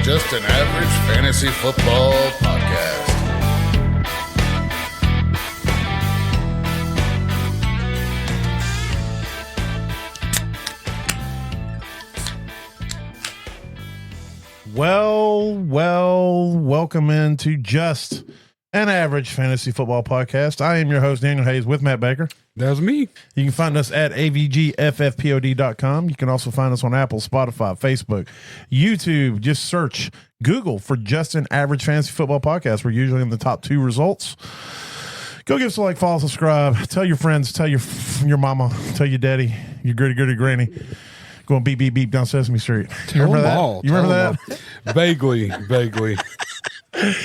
Just an Average Fantasy Football Podcast. Welcome into Just an Average Fantasy Football Podcast. I am your host, Daniel Hayes, with Matt Baker. That's me. You can find us at avgffpod.com. You can also find us on Apple, Spotify, Facebook, YouTube. Just search Google for Just an Average Fantasy Football Podcast. We're usually in the top 2 results. Go give us a like, follow, subscribe. Tell your friends, tell your mama, tell your daddy, your gritty granny. Going beep, beep, beep down Sesame Street. Tell remember them that? all. You remember that? Vaguely.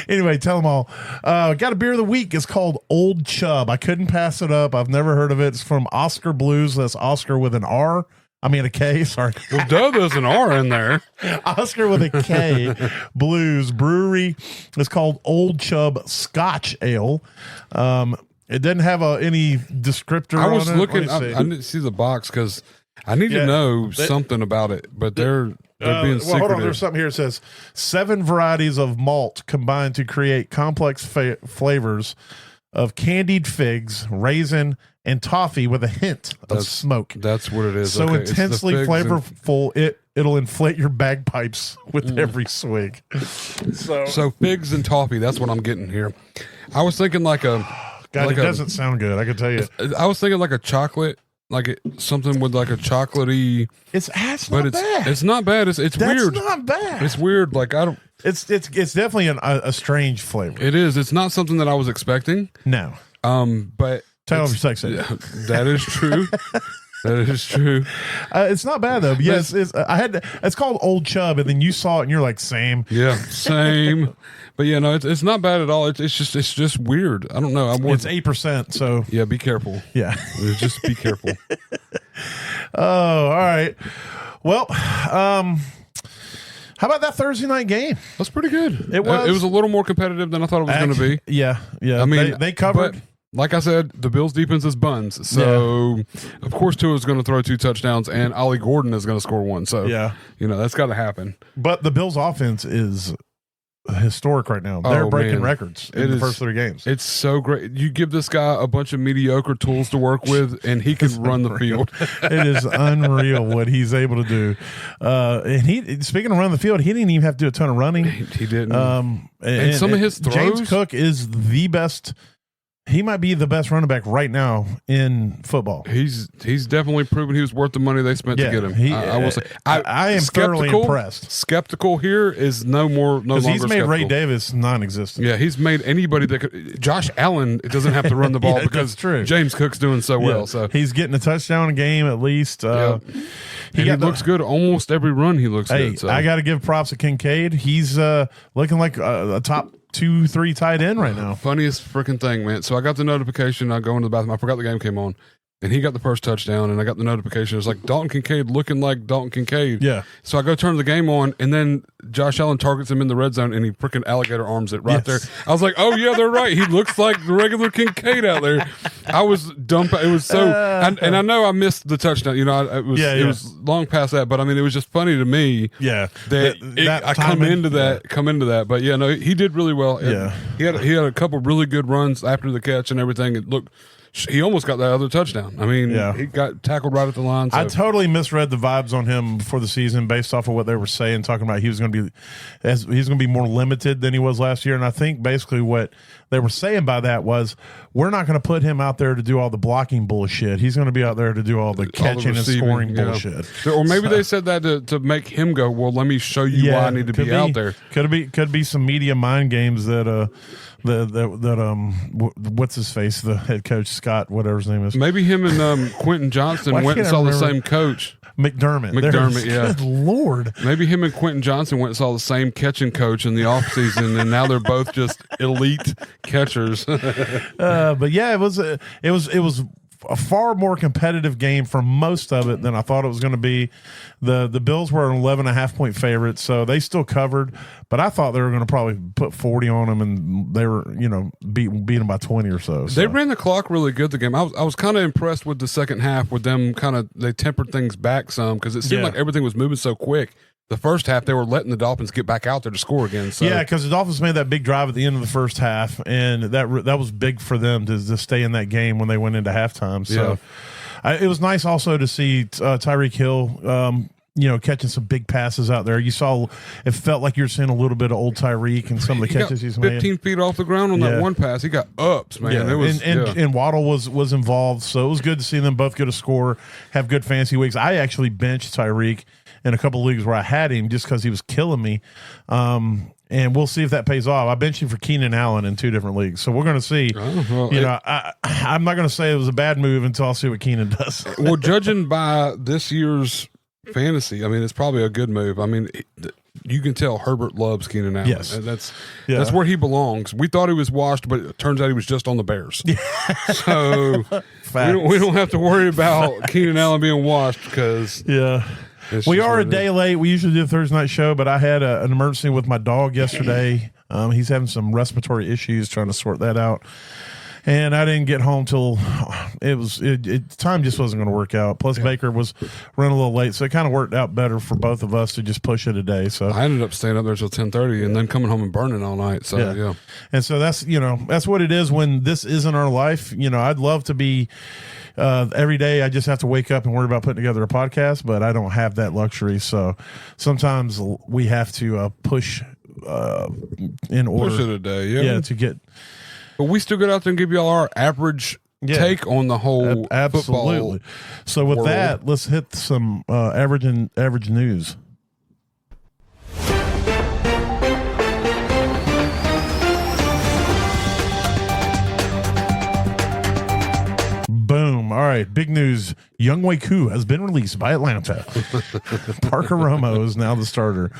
Anyway, tell them all. Got a beer of the week. It's called Old Chub. I couldn't pass it up. I've never heard of it. It's from Oscar Blues. That's Oscar with an R. I mean a K, sorry. Well, duh, there's an R in there. Oscar with a K Blues Brewery. It's called Old Chub Scotch Ale. It doesn't have any descriptor I was on it. looking, I didn't see the box because I need to know something about it, but they're being secretive. Hold on, there's something here. It says 7 varieties of malt combined to create complex flavors of candied figs, raisin, and toffee with a hint of smoke. That's what it is. So okay, intensely flavorful, it'll inflate your bagpipes with every swig. So figs and toffee, that's what I'm getting here. I was thinking God, it doesn't sound good, I can tell you. I was thinking like a chocolate, something with like a chocolatey. It's not bad. It's not bad. It's weird. It's not bad. It's weird. Like I don't. It's definitely a strange flavor. It is. It's not something that I was expecting. No. But tell me your sex ed. That is true. That is true. It's not bad though. Yes, it's called Old Chub, and then you saw it, and you're like, same. Yeah, same. But yeah, no, it's not bad at all. It's just weird. I don't know. It's 8%. So yeah, be careful. Yeah, just be careful. Oh, all right. Well, how about that Thursday night game? That's pretty good. It was. It was a little more competitive than I thought it was going to be. Yeah. I mean, they covered. But like I said, the Bills' defense is buns. So, of course, Tua's going to throw 2 touchdowns, and Ollie Gordon is going to score 1. So, that's got to happen. But the Bills' offense is historic right now. They're breaking records in the first 3 games. It's so great. You give this guy a bunch of mediocre tools to work with, and he can run the field. It is unreal what he's able to do. And speaking of running the field, he didn't even have to do a ton of running. He didn't. And some of his throws. James Cook is the best. He might be the best running back right now in football. He's definitely proven he was worth the money they spent to get him. I will say, I am thoroughly impressed. Skeptical here is no longer. He's made skeptical. Ray Davis non-existent. Yeah, he's made anybody that could. Josh Allen doesn't have to run the ball because James Cook's doing so well. So he's getting a touchdown a game at least. He looks good almost every run. He looks good. So. I got to give props to Kincaid. He's looking like a top 2-3 tight end right now. Funniest freaking thing, man. So I got the notification. I go into the bathroom. I forgot the game came on. And he got the first touchdown, and I got the notification. It's like Dalton Kincaid looking like Dalton Kincaid. Yeah. So I go turn the game on, and then Josh Allen targets him in the red zone, and he freaking alligator arms it right there. I was like, oh, yeah, they're right. He looks like the regular Kincaid out there. I was dumb. It was so, and I know I missed the touchdown. It was long past that, but I mean, it was just funny to me. Yeah. I come into that. But yeah, no, he did really well. Yeah. He had a couple really good runs after the catch and everything. It looked. He almost got that other touchdown. I mean, he got tackled right at the line. So. I totally misread the vibes on him before the season based off of what they were saying, talking about he's going to be more limited than he was last year. And I think basically what they were saying by that was we're not going to put him out there to do all the blocking bullshit. He's going to be out there to do all the catching and scoring bullshit. Or maybe they said that to make him go, well, let me show you why I need to be out there. Could be some media mind games that what's his face, the head coach Scott, whatever his name is. Maybe him and Quentin Johnston went and saw the same coach. McDermott, yeah. Good Lord. Maybe him and Quentin Johnson went and saw the same catching coach in the offseason, and now they're both just elite catchers. But yeah, it was a far more competitive game for most of it than I thought it was going to be. The Bills were an 11.5-point favorite, so they still covered. But I thought they were going to probably put 40 on them, and they were, beat them by 20 or so. They ran the clock really good the game. I was kind of impressed with the second half with them they tempered things back some because it seemed like everything was moving so quick. the first half they were letting the Dolphins get back out there to score again. So Yeah, because the Dolphins made that big drive at the end of the first half, and that was big for them to stay in that game when they went into halftime. So it was nice also to see Tyreek Hill, catching some big passes out there. You saw it felt like you're seeing a little bit of old Tyreek and some of the catches he's made. 15 feet off the ground on that one pass. He got ups, man. Yeah. It was, and Waddle was involved, so it was good to see them both get a score, have good fantasy weeks. I actually benched Tyreek in a couple of leagues where I had him just because he was killing me. And we'll see if that pays off. I benched him for Keenan Allen in 2 different leagues, so we're going to see. I'm not going to say it was a bad move until I see what Keenan does. Well, judging by this year's fantasy, I mean, it's probably a good move. I mean, you can tell Herbert loves Keenan Allen. Yes. And that's where he belongs. We thought he was washed, but it turns out he was just on the Bears. So we don't have to worry about Keenan Allen being washed because we are a day late. We usually do a Thursday night show, but I had an emergency with my dog yesterday. He's having some respiratory issues, trying to sort that out. And I didn't get home till time just wasn't going to work out. Plus Baker was running a little late, so it kind of worked out better for both of us to just push it a day. So I ended up staying up there till 10:30 and then coming home and burning all night. So and so that's what it is when this isn't our life. I'd love to be every day. I just have to wake up and worry about putting together a podcast, but I don't have that luxury. So sometimes we have to push in order. Push it a day, to get. But we still get out there and give y'all our average take on the whole absolutely. football So with world. that, let's hit some average news. Boom. All right. Big news. Younghoe Koo has been released by Atlanta. Parker Romo is now the starter.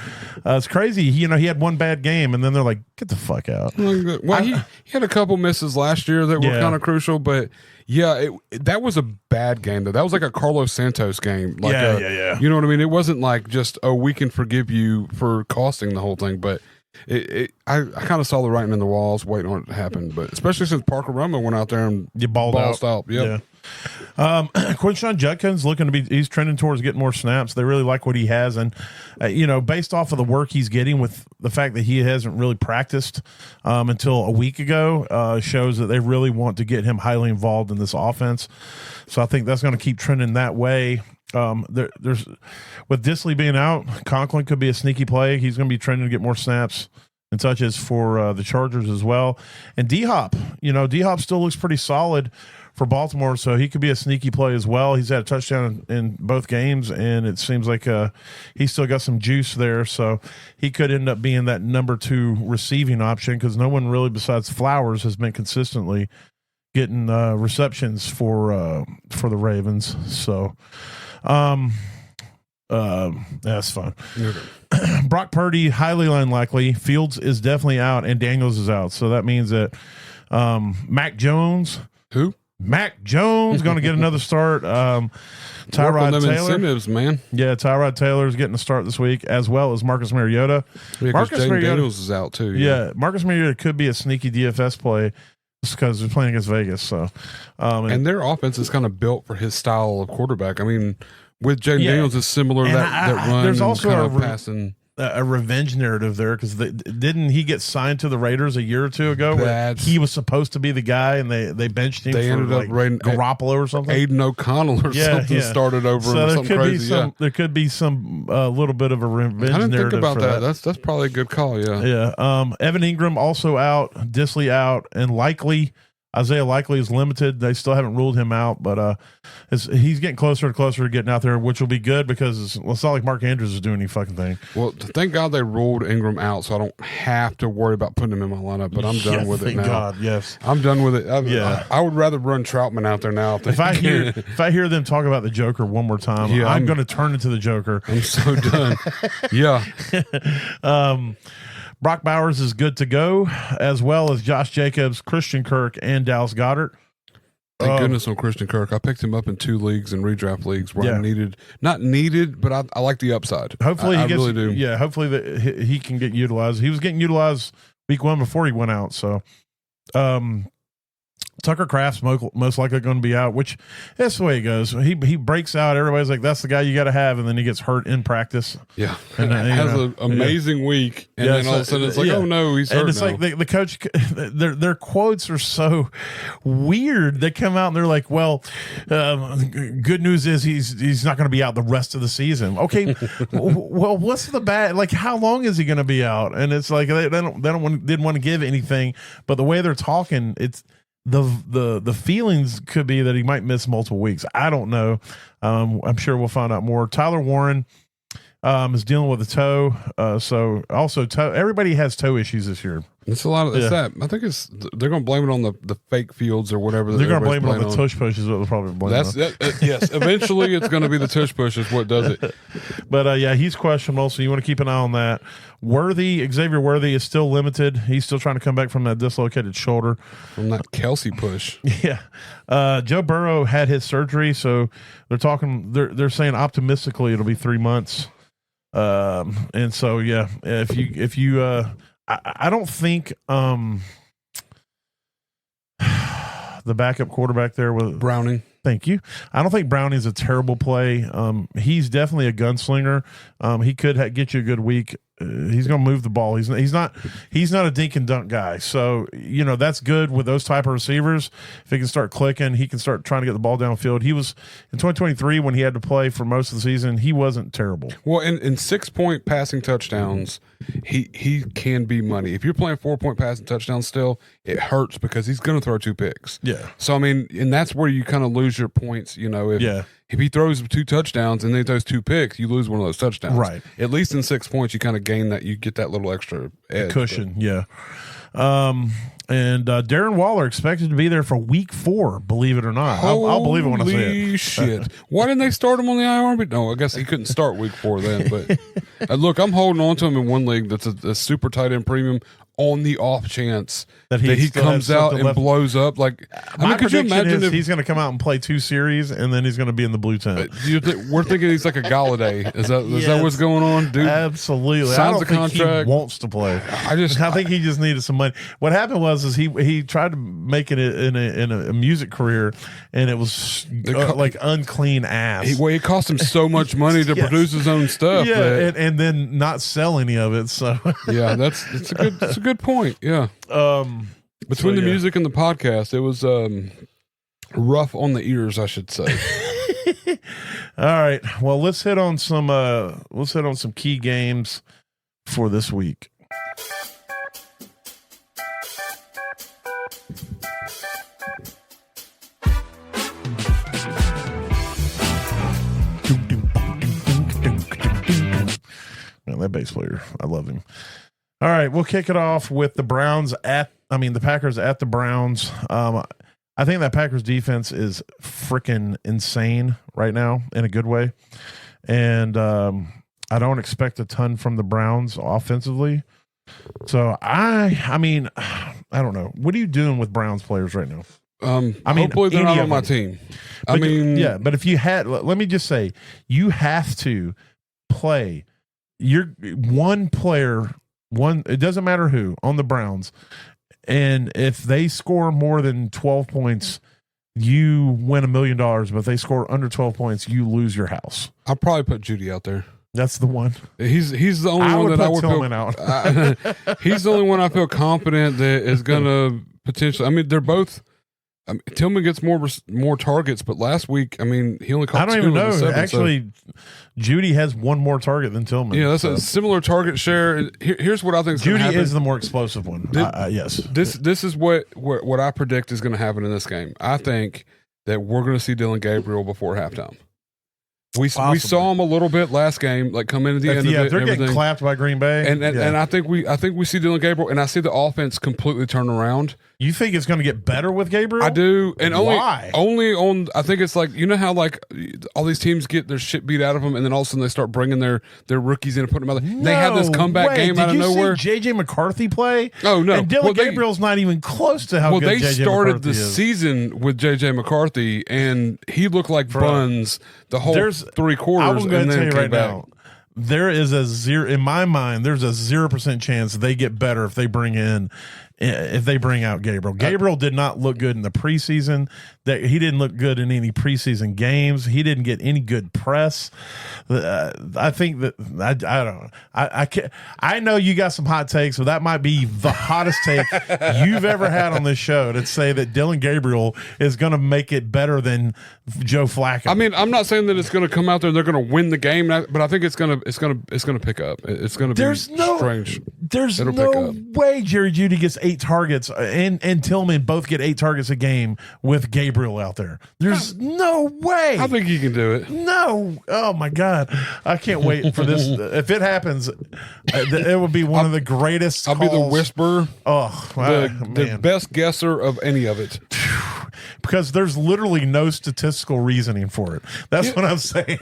It's crazy. He had one bad game, and then they're like, get the fuck out. Well, he had a couple misses last year that were kind of crucial, but that was a bad game, though. That was like a Carlos Santos game. Like You know what I mean? It wasn't like just, we can forgive you for costing the whole thing, but I kind of saw the writing in the walls waiting on it to happen, but especially since Parker Romo went out there and balled out. Yep. Quinshon Judkins he's trending towards getting more snaps. They really like what he has, and based off of the work he's getting with the fact that he hasn't really practiced until a week ago, shows that they really want to get him highly involved in this offense. So I think that's going to keep trending that way. There's with Disley being out, Conklin could be a sneaky play. He's going to be trending to get more snaps and touches for the Chargers as well. And D-Hop, D-Hop still looks pretty solid for Baltimore, so he could be a sneaky play as well. He's had a touchdown in both games, and it seems like he's still got some juice there, so he could end up being that number 2 receiving option because no one really besides Flowers has been consistently getting receptions for the Ravens. So that's fun. Brock Purdy, highly unlikely. Fields is definitely out, and Daniels is out. So that means that Mac Jones. Who? Mac Jones going to get another start. Tyrod Taylor. Incentives, man. Yeah, Tyrod Taylor is getting a start this week, as well as Marcus Mariota. Marcus Daniels is out too. Yeah, Marcus Mariota could be a sneaky DFS play just because they're playing against Vegas. So, and their offense is kind of built for his style of quarterback. I mean, with Jaden Daniels, is similar that run. There's also kind of passing. A revenge narrative there because didn't he get signed to the Raiders a year or two ago? Where he was supposed to be the guy, and they benched him. They ended up Garoppolo or something. Aiden O'Connell or something started over. So there something could crazy. There could be some little bit of a revenge. I didn't narrative think about for that. That's probably a good call. Yeah. Yeah. Evan Ingram also out, Disley out, and Isaiah Likely is limited. They still haven't ruled him out, but he's getting closer and closer to getting out there, which will be good because it's not like Mark Andrews is doing any fucking thing. Well, thank God they ruled Ingram out, so I don't have to worry about putting him in my lineup. But I'm done with it now. Thank God, yes, I'm done with it. I would rather run Troutman out there now. If I hear them talk about the Joker one more time, I'm going to turn into the Joker. I'm so done. Yeah. Brock Bowers is good to go, as well as Josh Jacobs, Christian Kirk, and Dallas Goedert. Thank goodness on Christian Kirk. I picked him up in 2 leagues and redraft leagues where I not needed, but I like the upside. Hopefully I really do. Yeah, hopefully that he can get utilized. He was getting utilized week 1 before he went out. So, Tucker Kraft's most likely going to be out, which that's the way it goes. He breaks out. Everybody's like, that's the guy you got to have. And then he gets hurt in practice. Yeah. And has an amazing week. And then all of a sudden it's like, oh no, he's hurt. And it's like the coach, their quotes are so weird. They come out and they're like, well, good news is he's not going to be out the rest of the season. Okay. Well, what's the bad? Like, how long is he going to be out? And it's like, didn't want to give anything, but the way they're talking, it's, the feelings could be that he might miss multiple weeks. I don't know. I'm sure we'll find out more. Tyler Warren is dealing with a toe. So also everybody has toe issues this year. It's a lot of that. I think they're going to blame it on the fake fields or whatever. They're going to blame it on the tush push is what they'll probably blame it on. Yes. Eventually it's going to be the tush push is what does it. But yeah, he's questionable. So you want to keep an eye on that. Xavier Worthy is still limited. He's still trying to come back from that dislocated shoulder. From that Kelsey push. Yeah. Joe Burrow had his surgery. So they're saying optimistically it'll be 3 months. And so, yeah, if you I don't think the backup quarterback there was Browning. Thank you. I don't think Browning's a terrible play. He's definitely a gunslinger. He could get you a good week. He's going to move the ball. He's not a dink and dunk guy. So, that's good with those type of receivers. If he can start clicking, he can start trying to get the ball downfield. He was in 2023 when he had to play for most of the season. He wasn't terrible. Well, in 6-point passing touchdowns, he can be money. If you're playing 4-point passing touchdowns still, it hurts because he's going to throw 2 picks. Yeah. So, I mean, and that's where you kind of lose your points, If he throws 2 touchdowns and then he throws 2 picks, you lose one of those touchdowns. Right. At least in 6 points, you kind of gain that. You get that little extra edge. Cushion, yeah. And Darren Waller expected to be there for week 4, believe it or not. I'll believe it when I see it. Holy shit. Why didn't they start him on the IR? But no, I guess he couldn't start week 4 then. But look, I'm holding on to him in one league that's a super tight end premium on the off chance that he comes out and blows up. Like, could you imagine if he's going to come out and play 2 series and then he's going to be in the blue tent? We're thinking he's like a Galladay. Is that what's going on, dude? Absolutely. Signs a contract. He wants to play. I think he just needed some money. What happened was he tried to make it in a music career, and it was like unclean ass. It cost him so much money to produce his own stuff. Yeah, and then not sell any of it. So yeah, it's a good point. Yeah. Between the music and the podcast, it was rough on the ears, I should say. All right. Well, let's hit on some key games for this week. Man, that bass player, I love him. All right, we'll kick it off with the Packers at the Browns. I think that Packers defense is freaking insane right now in a good way. And I don't expect a ton from the Browns offensively. So I don't know. What are you doing with Browns players right now? Hopefully they're not on my team. But if you had, let me just say, you have to play your one player. It doesn't matter who on the Browns, and if they score more than 12 points, you win $1 million. But if they score under 12 points, you lose your house. I'll probably put Judy out there. That's the one. He's the only one that I would Tillman out. He's the only one I feel confident that is going to potentially. I mean, they're both. Tillman gets more targets, but last week, he only caught 2. I don't even know. 7, Actually, Judy has one more target than Tillman. Yeah, that's a similar target share. Here's what I think is going to happen. Judy is the more explosive one. Yes. This is what I predict is going to happen in this game. I think that we're going to see Dylan Gabriel before halftime. We saw him a little bit last game, like come into the end of it. Yeah, they're getting clapped by Green Bay, and I think we see Dylan Gabriel, and I see the offense completely turn around. You think it's going to get better with Gabriel? I do, and why? Only on. I think it's like how like all these teams get their shit beat out of them, and then all of a sudden they start bringing their rookies in and putting them out there. They have this comeback game out of nowhere. Did you see JJ McCarthy play? Oh no, and Dylan Gabriel's not even close to how good JJ McCarthy is. Well, they started the season with JJ McCarthy, and he looked like buns the whole 3 quarters. I'm going to tell you right now, there is in my mind, there's a 0% chance they get better if they bring in if they bring out Gabriel. Gabriel did not look good in the preseason. That he didn't look good in any preseason games. He didn't get any good press. I think that I don't know. I can't. I know you got some hot takes, so that might be the hottest take you've ever had on this show to say that Dillon Gabriel is going to make it better than Joe Flacco. I mean, I'm not saying that it's going to come out there and they're going to win the game, but I think it's going to pick up. It's going to be strange. There's no way Jerry Jeudy gets 8 targets and Tillman both get 8 targets a game with Gabriel out there. There's no way. I think he can do it. No. Oh my God. I can't wait for this. If it happens, it would be one of the greatest. I'll be the whisperer. Oh, the best guesser of any of it. Because there's literally no statistical reasoning for it. That's what I'm saying.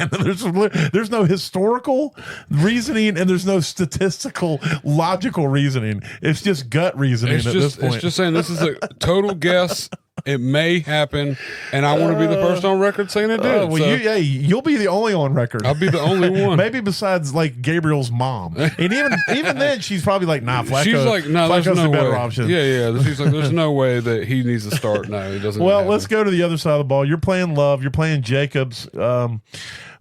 There's no historical reasoning and there's no statistical logical reasoning. It's just gut reasoning this point. It's just saying this is a total guess. It may happen, and I want to be the first on record saying it did. Well, you'll be the only on record. I'll be the only one. Maybe besides like Gabriel's mom, and even then, she's probably like, "Nah, Flacco." She's like, "No, there's Flacco's no the better way." option. Yeah. She's like, "There's no way that he needs to start." No, he doesn't. Well, let's go to the other side of the ball. You're playing Love. You're playing Jacobs. The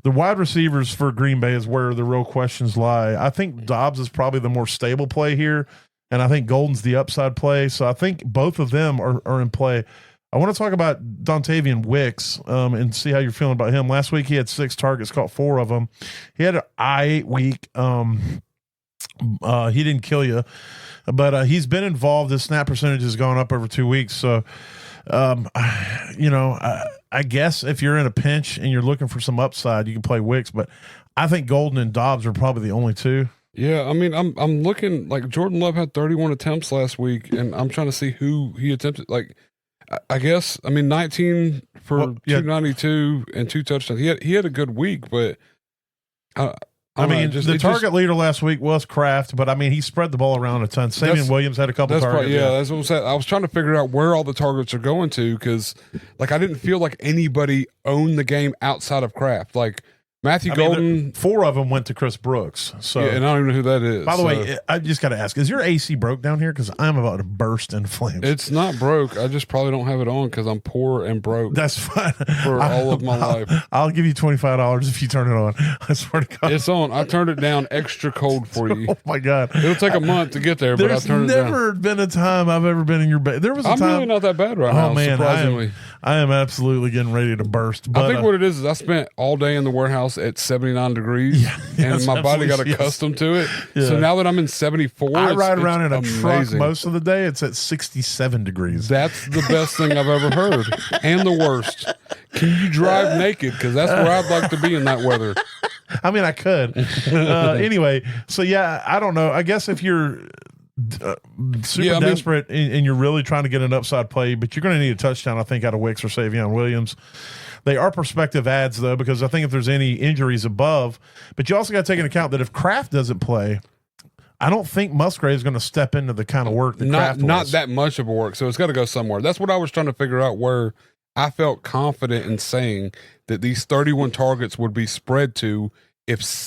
wide receivers for Green Bay is where the real questions lie. I think Dobbs is probably the more stable play here, and I think Golden's the upside play. So I think both of them are in play. I want to talk about Dontavian Wicks and see how you're feeling about him. Last week he had 6 targets, caught 4 of them. He had an I-8 week. He didn't kill you, but he's been involved. His snap percentage has gone up over 2 weeks. So, I guess if you're in a pinch and you're looking for some upside, you can play Wicks. But I think Golden and Dobbs are probably the only 2. Yeah, I mean, I'm looking like Jordan Love had 31 attempts last week, and I'm trying to see who he attempted. Like, I guess, I mean, 19 for 292 and 2 touchdowns. He had a good week, but the target leader last week was Kraft, but I mean, he spread the ball around a ton. Samian Williams had a couple targets. That's what I'm saying. I was trying to figure out where all the targets are going to because, like, I didn't feel like anybody owned the game outside of Kraft. Like, Matthew Golden, 4 of them went to Chris Brooks. So, and I don't even know who that is. By the way, I just got to ask: is your AC broke down here? Because I'm about to burst in flames. It's not broke. I just probably don't have it on because I'm poor and broke. That's fine for all of my life. I'll give you $25 if you turn it on. I swear to God, it's on. I turned it down extra cold for you. Oh my God, it'll take a month to get there, but I turned it down. There's never been a time I've ever been in your bed. There was a time. I'm really not that bad right now. Man, surprisingly, I am absolutely getting ready to burst. But, I think what it is I spent all day in the warehouse at 79 degrees, and my body got accustomed to it. Yeah. So now that I'm in 74, I ride around in a amazing. truck most of the day. It's at 67 degrees. That's the best thing I've ever heard, and the worst. Can you drive naked? Because that's where I'd like to be in that weather. I mean, I could. Anyway, so yeah, I don't know. I guess if you're super desperate and you're really trying to get an upside play, but you're going to need a touchdown, I think, out of Wicks or Savion Williams. They are prospective ads, though, because I think if there's any injuries above, but you also got to take into account that if Kraft doesn't play, I don't think Musgrave is going to step into the kind of work that Kraft was. Not that much of a work, so it's got to go somewhere. That's what I was trying to figure out, where I felt confident in saying that these 31 targets would be spread to.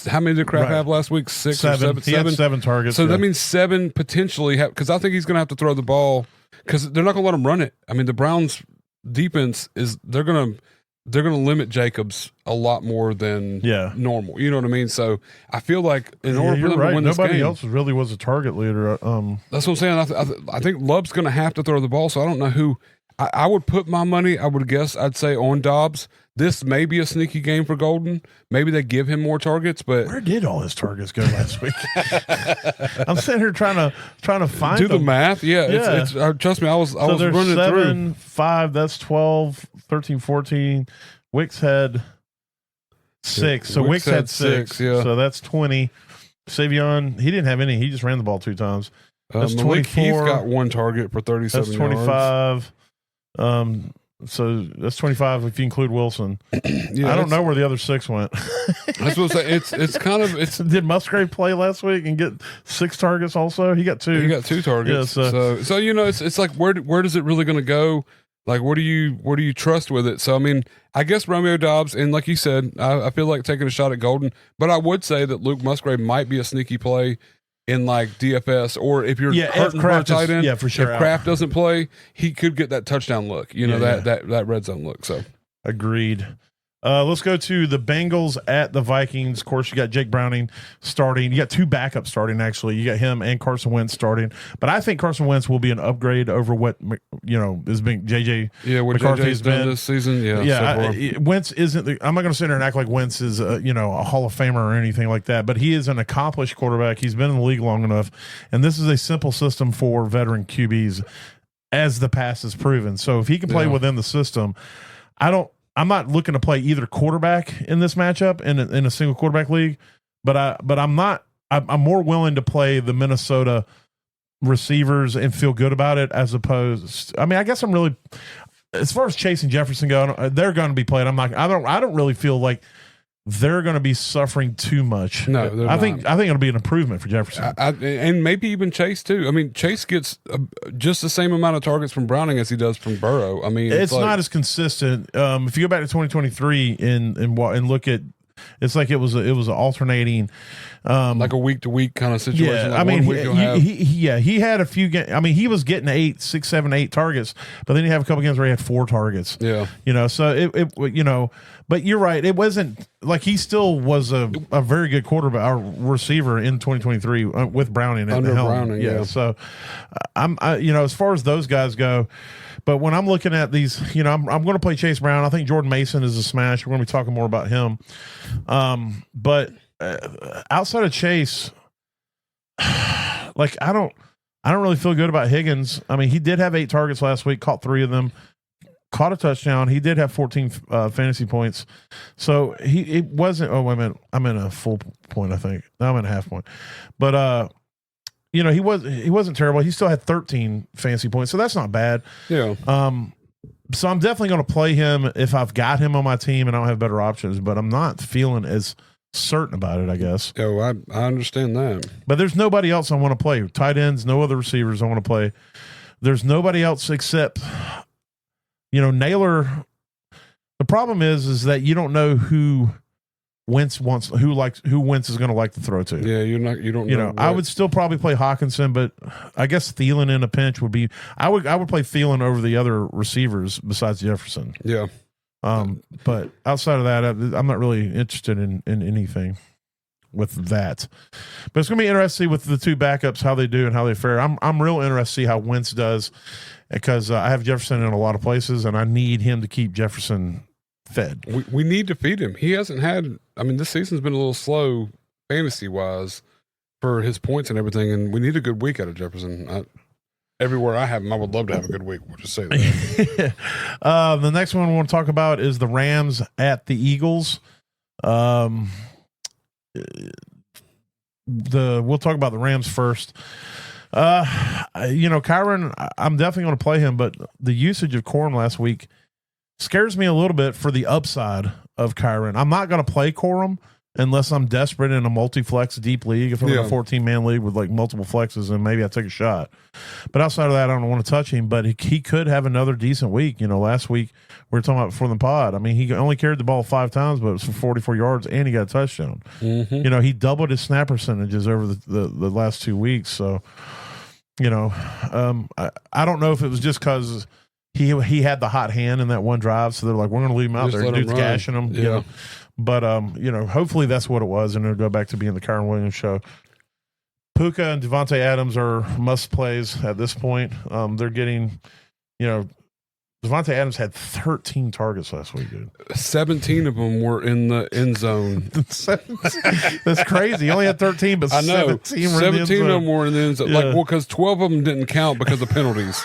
How many did Kraft have last week? 6 or 7? He had 7 targets. So that means 7 potentially have, because I think he's going to have to throw the ball because they're not going to let him run it. I mean, the Browns' defense is they're going to limit Jacobs a lot more than normal. You know what I mean? So I feel like in order for them to win this game, nobody else really was a target leader. That's what I'm saying. I think Love's going to have to throw the ball. So I don't know who. I would put my money, I'd say on Dobbs. This may be a sneaky game for Golden. Maybe they give him more targets, but where did all his targets go last week? I'm sitting here trying to find the math. Yeah. It's trust me, I was running 7, 5, that's 12, 13, 14. Wicks had 6. So Wicks had 6. Yeah. So that's 20. Savion, he didn't have any. He just ran the ball 2 times. That's Malik 24. Heath got 1 target for 37 That's 25. So that's 25 if you include Wilson. I don't know where the other 6 went. That's what I'm saying. It's kind of Did Musgrave play last week and get 6 targets also? He got 2. He got 2 targets. Yeah, so you know, it's like where does it really going to go? Like, where do you trust with it? So I mean, I guess Romeo Dobbs, and like you said, I feel like taking a shot at Golden, but I would say that Luke Musgrave might be a sneaky play. in like DFS, or if you're hurting for a tight end, for sure. If Kraft doesn't play, he could get that touchdown look. That red zone look. So agreed. Let's go to the Bengals at the Vikings. Of course, you got Jake Browning starting. You got two backups starting, actually. You got him and Carson Wentz starting. But I think Carson Wentz will be an upgrade over what, has been JJ. Yeah, what McCarthy's done this season. Wentz isn't I'm not going to sit there and act like Wentz is a Hall of Famer or anything like that, but he is an accomplished quarterback. He's been in the league long enough, and this is a simple system for veteran QBs, as the past has proven. So if he can play within the system, I'm not looking to play either quarterback in this matchup in a single quarterback league, but I'm more willing to play the Minnesota receivers and feel good about it, as opposed. I mean, I guess I'm really, as far as Chase and Jefferson go, they're going to be played. I don't really feel like they're going to be suffering too much. No, I think it'll be an improvement for Jefferson, and maybe even Chase too. I mean, Chase gets just the same amount of targets from Browning as he does from Burrow. I mean, it's not as consistent. If you go back to 2023 and look at, it's like it was an alternating, like a week to week kind of situation. Yeah, like I mean, he had a few games. I mean, he was getting 6, 7, 8 targets, but then you have a couple games where he had 4 targets. Yeah, so it but you're right. It wasn't like he still was a very good quarterback or receiver in 2023 with Browning at the helm. Browning, yeah. So as far as those guys go. But when I'm looking at these, I'm going to play Chase Brown. I think Jordan Mason is a smash. We're going to be talking more about him. But outside of Chase, like I don't really feel good about Higgins. I mean, he did have 8 targets last week, caught 3 of them, caught a touchdown. He did have 14 fantasy points. So it wasn't. Oh, wait a minute. I'm in a full point. I think no, I'm in a half point. But he wasn't terrible. He still had 13 fantasy points, so that's not bad. Yeah. So I'm definitely going to play him if I've got him on my team and I don't have better options, but I'm not feeling as certain about it, I guess. Oh, I understand that. But there's nobody else I want to play. Tight ends, no other receivers I want to play. There's nobody else except, Naylor. The problem is that you don't know who Wentz is going to like to throw to. Yeah, you don't know. I would still probably play Hawkinson, but I guess Thielen in a pinch would be. I would play Thielen over the other receivers besides Jefferson. Yeah. But outside of that, I'm not really interested in anything with that. But it's going to be interesting with the 2 backups how they do and how they fare. I'm real interested to see how Wentz does, because I have Jefferson in a lot of places and I need him to keep Jefferson fed. We need to feed him. He hasn't had. I mean, this season's been a little slow fantasy wise for his points and everything, and we need a good week out of Jefferson. Everywhere I have him, I would love to have a good week. We'll just say that. The next one we want to talk about is the Rams at the Eagles. We'll talk about the Rams first. Kyron, I'm definitely going to play him, but the usage of Corum last week scares me a little bit for the upside of Kyron. I'm not going to play Corum unless I'm desperate in a multi-flex deep league. If I'm in a 14-man league with like multiple flexes, then maybe I take a shot. But outside of that, I don't want to touch him. But he could have another decent week. Last week we were talking about before the pod. I mean, he only carried the ball 5 times, but it was for 44 yards, and he got a touchdown. Mm-hmm. He doubled his snap percentages over the last 2 weeks. So, I don't know if it was just because he had the hot hand in that one drive, so they're like, we're going to leave him out there. Dude's gashing him. Yeah. But hopefully that's what it was, and it'll go back to being the Kyron Williams show. Puka and Devontae Adams are must plays at this point. They're getting, Devontae Adams had 13 targets last week, dude. 17 of them were in the end zone. That's crazy. He only had 13, but I know 17 of them were in the end zone. Yeah. Because 12 of them didn't count because of penalties.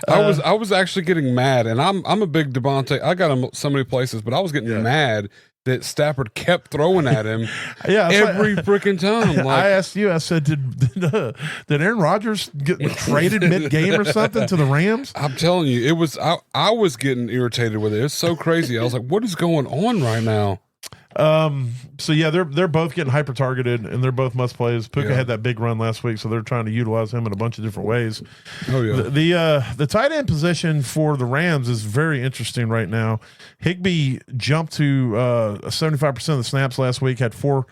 I was actually getting mad, and I'm a big Devontae. I got him so many places, but I was getting mad that Stafford kept throwing at him every freaking time. I asked you, I said, did Aaron Rodgers get traded mid-game or something to the Rams? I'm telling you, it was. I was getting irritated with it. It's so crazy. I was like, what is going on right now? So yeah, they're both getting hyper targeted, and they're both must plays. Puka had that big run last week, so they're trying to utilize him in a bunch of different ways. Oh yeah. The tight end position for the Rams is very interesting right now. Higbee jumped to 75% of the snaps last week, had 4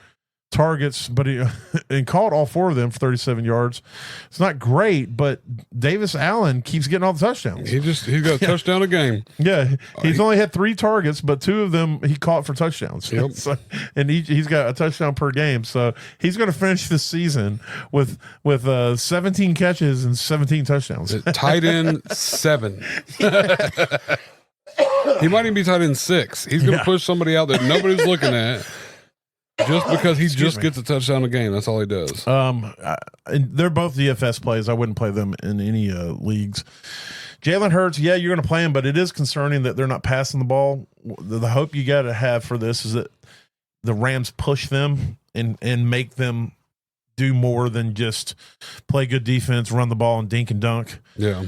targets, but he and caught all 4 of them for 37 yards. It's not great, but Davis Allen keeps getting all the touchdowns. He's got a touchdown a game. Yeah, he's only had 3 targets, but 2 of them he caught for touchdowns. Yep. So, and he's got a touchdown per game, so he's going to finish this season with 17 catches and 17 touchdowns. Tight end 7. He might even be tight end 6. He's going to push somebody out that nobody's looking at. Just because he gets a touchdown a game, that's all he does. And they're both DFS plays. I wouldn't play them in any leagues. Jalen Hurts, yeah, you're going to play him, but it is concerning that they're not passing the ball. The hope you got to have for this is that the Rams push them and make them do more than just play good defense, run the ball, and dink and dunk. Yeah.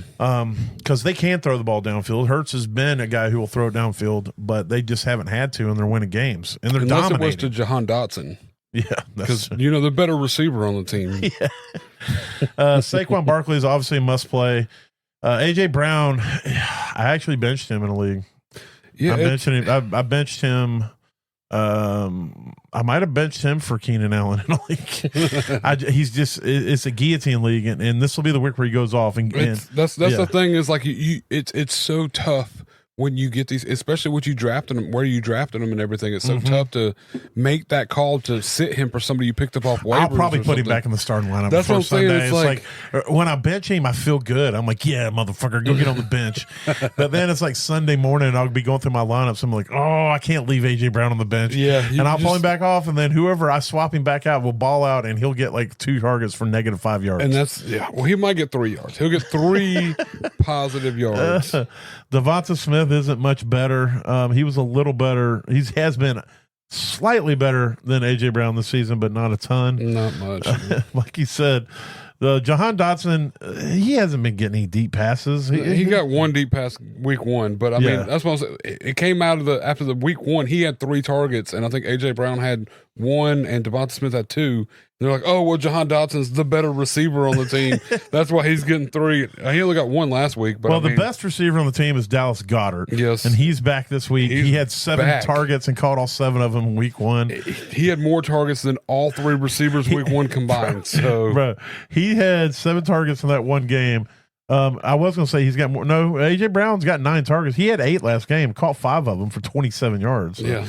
Because they can throw the ball downfield. Hurts has been a guy who will throw it downfield, but they just haven't had to, and they're winning games. And they're Unless dominating. it was to Jahan Dotson. Yeah. Because, the better receiver on the team. Yeah. Saquon Barkley is obviously a must play. A.J. Brown, I actually benched him in a league. Yeah. I benched him. I might have benched him for Keenan Allen in a league. It's a guillotine league, and this will be the week where he goes off. That's the thing is like it's so tough when you get these, especially what you drafted him, where you drafted him and everything. It's so tough to make that call to sit him for somebody you picked up off waivers. I'll probably put him back in the starting lineup. That's what I'm saying. Sunday. It's like when I bench him, I feel good. I'm like, yeah, motherfucker, go get on the bench. But then it's like Sunday morning, and I'll be going through my lineups. I'm like, oh, I can't leave AJ Brown on the bench. Yeah, and I'll pull him back off, and then whoever I swap him back out will ball out, and he'll get like 2 targets for -5 yards. And well, he might get 3 yards. He'll get 3 positive yards. Devonta Smith isn't much better. He was a little better. He has been slightly better than AJ Brown this season, but not a ton. Not much. Like you said, the Jahan Dotson, he hasn't been getting any deep passes. He got 1 deep pass week 1, but I mean that's what I'm saying. It came out of after the week 1. He had 3 targets, and I think AJ Brown had 1, and Devonta Smith had 2. They're like, oh, well, Jahan Dotson's the better receiver on the team. That's why he's getting 3. He only got 1 last week. But the best receiver on the team is Dallas Goedert. Yes. And he's back this week. He had 7 targets and caught all 7 of them in week 1. He had more targets than all 3 receivers week 1 combined. So, he had 7 targets in that one game. I was going to say he's got more. No, AJ Brown's got 9 targets. He had 8 last game, caught 5 of them for 27 yards. So. Yeah,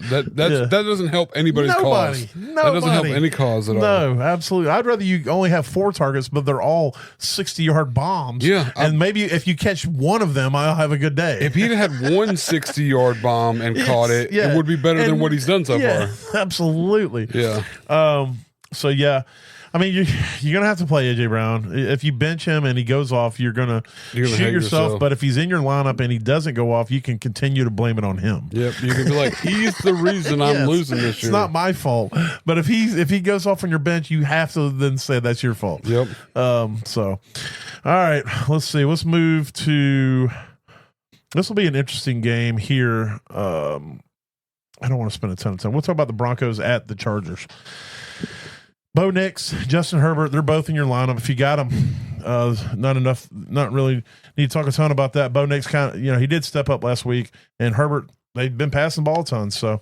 that doesn't help anybody's cause. That doesn't help any cause at all. No, absolutely. I'd rather you only have 4 targets, but they're all 60-yard bombs. Yeah, and maybe if you catch one of them, I'll have a good day. If he'd had 1 60-yard bomb and caught it, it would be better than what he's done so far. Absolutely. Yeah. So yeah. I mean, you're gonna have to play AJ Brown. If you bench him and he goes off, you're gonna shoot yourself. But if he's in your lineup and he doesn't go off, you can continue to blame it on him. Yep, you can be like, he's the reason I'm losing this year. It's not my fault. But if he goes off on your bench, you have to then say that's your fault. Yep. So, all right, let's see. Let's move to. This will be an interesting game here. I don't want to spend a ton of time. We'll talk about the Broncos at the Chargers. Bo Nix, Justin Herbert, they're both in your lineup. If you got them, not really need to talk a ton about that. Bo Nix he did step up last week, and Herbert, they've been passing the ball a ton. So,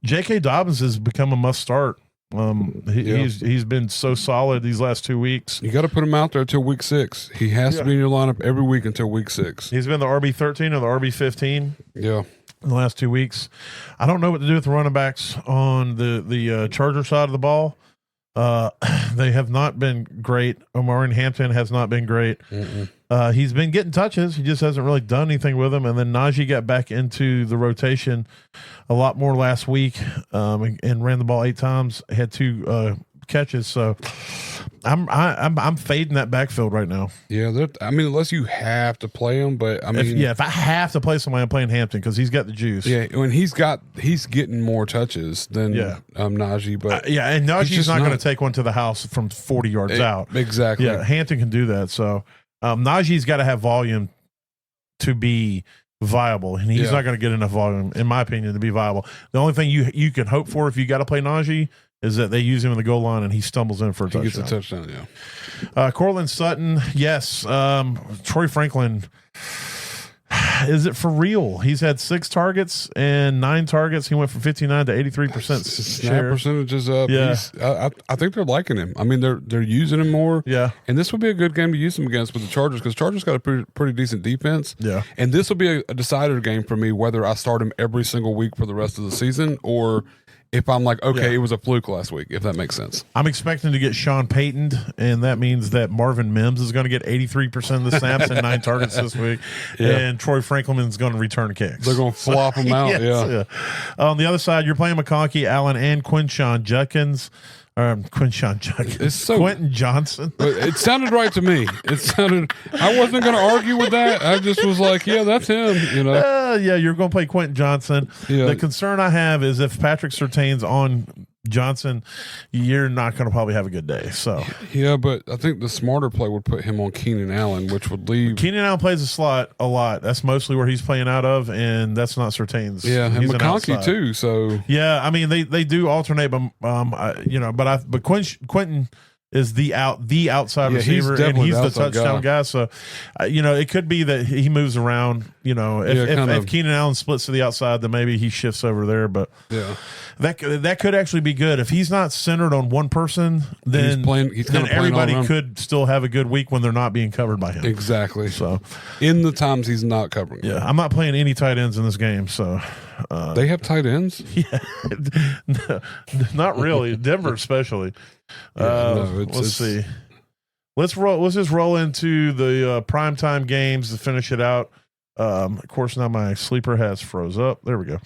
J.K. Dobbins has become a must start. He's been so solid these last 2 weeks. You got to put him out there until week 6. He has to be in your lineup every week until week 6. He's been the RB13 or the RB15. Yeah. In the last 2 weeks. I don't know what to do with the running backs on the Charger side of the ball. They have not been great. Omarion Hampton has not been great. He's been getting touches. He just hasn't really done anything with them. And then Najee got back into the rotation a lot more last week and ran the ball 8 times. Had 2 catches. So I'm fading that backfield right now. Yeah, I mean, unless you have to play him, but I mean, if I have to play somebody, I'm playing Hampton because he's got the juice. Yeah, when he's getting more touches than Najee, but and Najee's not going to take one to the house from 40 yards out. Exactly. Yeah, Hampton can do that. So Najee's got to have volume to be viable, and he's not going to get enough volume, in my opinion, to be viable. The only thing you can hope for if you got to play Najee is that they use him in the goal line and he stumbles in for a touchdown. He gets a touchdown, yeah. Cortland Sutton, yes. Troy Franklin, is it for real? He's had 6 targets and 9 targets. He went from 59 to 83% Snap share. percentage is up. Yeah. I think they're liking him. I mean, they're using him more. Yeah. And this would be a good game to use him against with the Chargers because Chargers got a pretty decent defense. Yeah. And this will be a decider game for me whether I start him every single week for the rest of the season or if I'm like, okay, it was a fluke last week, if that makes sense. I'm expecting to get Sean Payton, and that means that Marvin Mims is going to get 83% of the snaps and 9 targets this week, and Troy Franklin's going to return kicks. They're going to flop him out. Yes, yeah. On the other side, you're playing McConkey, Allen, and Quinshon Judkins. It's so Quentin Johnson. It sounded right to me. I wasn't going to argue with that. I just was like, yeah, that's him. You know. Yeah, you're going to play Quentin Johnson. Yeah. The concern I have is if Patrick Surtain's on Johnson, you're not going to probably have a good day. So yeah, but I think the smarter play would put him on Keenan Allen, which would leave. Keenan Allen plays the slot a lot. That's mostly where he's playing out of, and that's not Surtain's. Yeah, and He's an McConkey outside. too. So yeah, I mean they do alternate, but but Quentin is the outside Yeah, he's receiver, and definitely he's the the outside touchdown guy. So, it could be that he moves around. If Keenan Allen splits to the outside, then maybe he shifts over there. But yeah, that could actually be good if he's not centered on one person. Then then everybody could still have a good week when they're not being covered by him. Exactly. So, in the times he's not covering. Yeah, I'm not playing any tight ends in this game. So. They have tight ends? Yeah, not really. Denver, especially. Let's see. Let's just roll into the primetime games to finish it out. Of course, now my sleeper has froze up. There we go.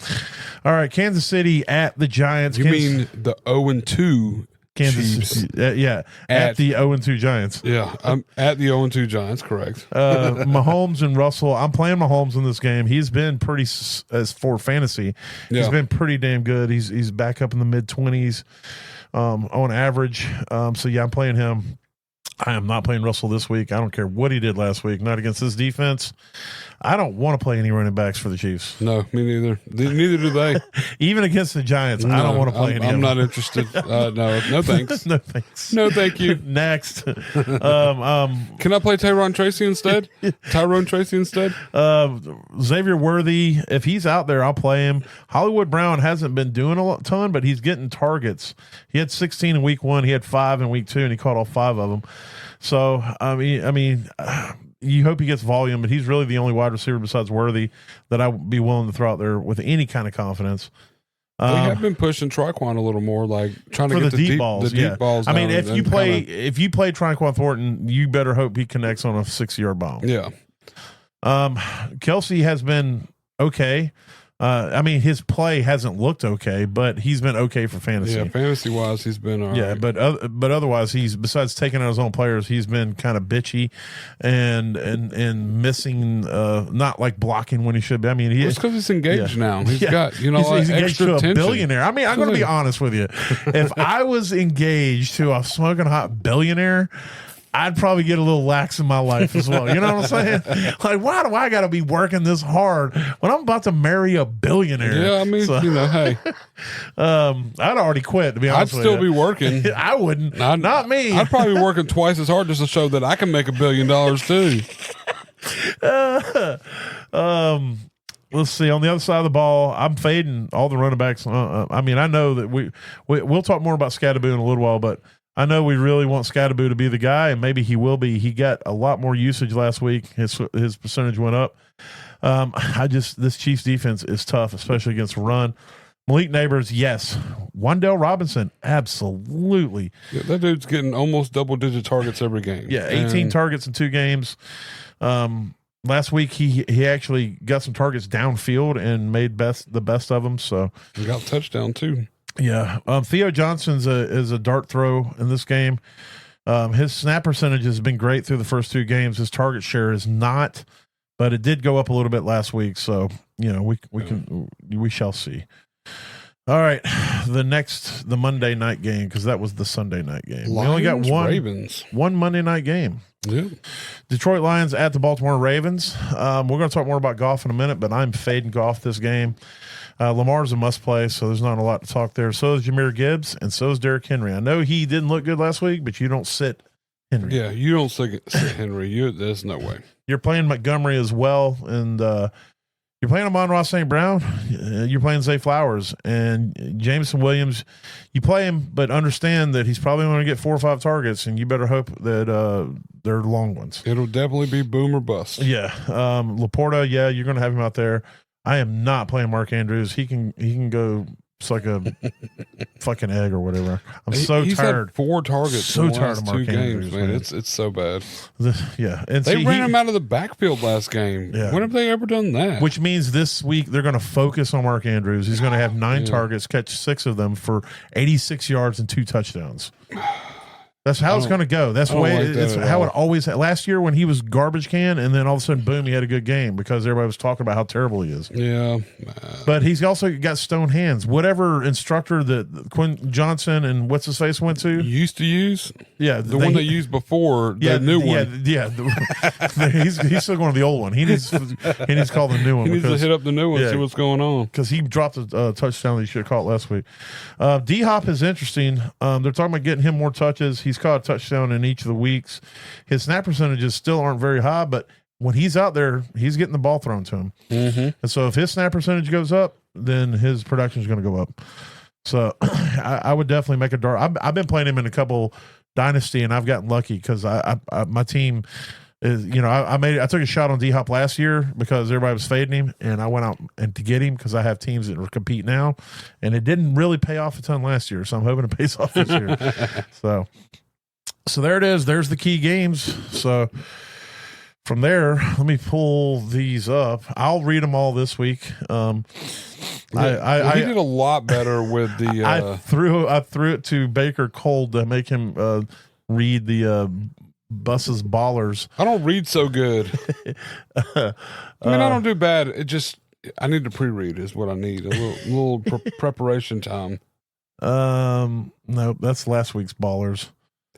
All right, Kansas City at the Giants. You mean the 0-2 Kansas City? Yeah, at the 0-2 Giants. Yeah, I'm at the 0-2 Giants. Correct. Mahomes and Russell. I'm playing Mahomes in this game. He's been pretty as for fantasy. Yeah. He's been pretty damn good. He's back up in the mid-20s on average. So yeah, I'm playing him. I am not playing Russell this week. I don't care what he did last week. Not against this defense. I don't want to play any running backs for the Chiefs. No, me neither. Neither do they. Even against the Giants, I don't want to play any. I'm not interested. No thanks. No thanks. No thank you. Next. Can I play Tyrone Tracy instead? Xavier Worthy, if he's out there, I'll play him. Hollywood Brown hasn't been doing a ton, but he's getting targets. He had 16 in week 1. He had 5 in week 2, and he caught all 5 of them. So, I mean, you hope he gets volume, but he's really the only wide receiver besides Worthy that I would be willing to throw out there with any kind of confidence. They have been pushing Triquan a little more, like trying to get the deep balls. The deep balls. I mean, if you play Triquan Thornton, you better hope he connects on a 6-yard bomb. Yeah. Kelsey has been okay. I mean, his play hasn't looked okay, but he's been okay for fantasy. Yeah, fantasy wise, he's been all right. But otherwise, he's besides taking out his own players, he's been kind of bitchy and missing, not like blocking when he should be. I mean, it's because he's engaged now. He's got he's engaged extra to a attention. billionaire. I mean, I'm going to be honest with you. If I was engaged to a smoking hot billionaire, I'd probably get a little lax in my life as well. You know what I'm saying? Like, why do I got to be working this hard when I'm about to marry a billionaire? Yeah, I mean, hey. I'd already quit, to be honest with you. I'd still be working. I wouldn't. Not me. I'd probably be working twice as hard just to show that I can make $1 billion too. Let's see. On the other side of the ball, I'm fading all the running backs. I mean, I know that we'll talk more about Scatterboo in a little while, but I know we really want Scatterboo to be the guy, and maybe he will be. He got a lot more usage last week. His percentage went up. This Chiefs defense is tough, especially against run. Malik Neighbors, yes. Wan'Dale Robinson, absolutely. Yeah, that dude's getting almost double-digit targets every game. Yeah, 18 targets in 2 games. Last week he actually got some targets downfield and made the best of them. So he got a touchdown too. Yeah, Theo Johnson's is a dart throw in this game. His snap percentage has been great through the first 2 games. His target share is not, but it did go up a little bit last week. So we shall see. All right, the Monday night game, because that was the Sunday night game. We only got one Monday night game. Yeah. Detroit Lions at the Baltimore Ravens. We're going to talk more about Goff in a minute, but I'm fading Goff this game. Lamar's a must-play, so there's not a lot to talk there. So is Jahmyr Gibbs, and so is Derrick Henry. I know he didn't look good last week, but you don't sit Henry. Yeah, you don't sit Henry. There's no way. You're playing Montgomery as well, and you're playing Amon-Ra St. Brown. You're playing Zay Flowers and Jameson Williams. You play him, but understand that he's probably going to get 4 or 5 targets, and you better hope that they're long ones. It'll definitely be boom or bust. Yeah, Laporta. Yeah, you're going to have him out there. I am not playing Mark Andrews. He can go. It's like a fucking egg or whatever. He's tired. Had 4 targets. So in the tired last of Mark 2 Andrews, games, man. man. It's so bad. Yeah, and They ran him out of the backfield last game. Yeah. When have they ever done that? Which means this week they're going to focus on Mark Andrews. He's going to have 9 targets, catch 6 of them for 86 yards and 2 touchdowns. That's how it's going to go. That's the way it's how it always. Last year when he was garbage can, and then all of a sudden, boom, he had a good game because everybody was talking about how terrible he is. Yeah, but he's also got stone hands. Whatever instructor that Quinn Johnson and what's his face went to used to use. Yeah, the one they used before the new one. Yeah, he's still going to the old one. He needs to call the new one. He needs to hit up the new one, see what's going on. Because he dropped a touchdown that he should have caught last week. D Hop is interesting. They're talking about getting him more touches. He's caught a touchdown in each of the weeks. His snap percentages still aren't very high, but when he's out there, he's getting the ball thrown to him. Mm-hmm. And so if his snap percentage goes up, then his production is going to go up. So I would definitely make a dart. I've been playing him in a couple dynasty, and I've gotten lucky because my team is, I took a shot on D Hop last year because everybody was fading him, and I went out and to get him because I have teams that compete now, and it didn't really pay off a ton last year. So I'm hoping it pays off this year. So there it is. There's the key games. So from there, let me pull these up. I'll read them all this week. He did a lot better with the. I threw it to Baker cold to make him read the Buses Ballers. I don't read so good. I don't do bad. I need to pre-read is what I need. A little preparation time. No, that's last week's Ballers.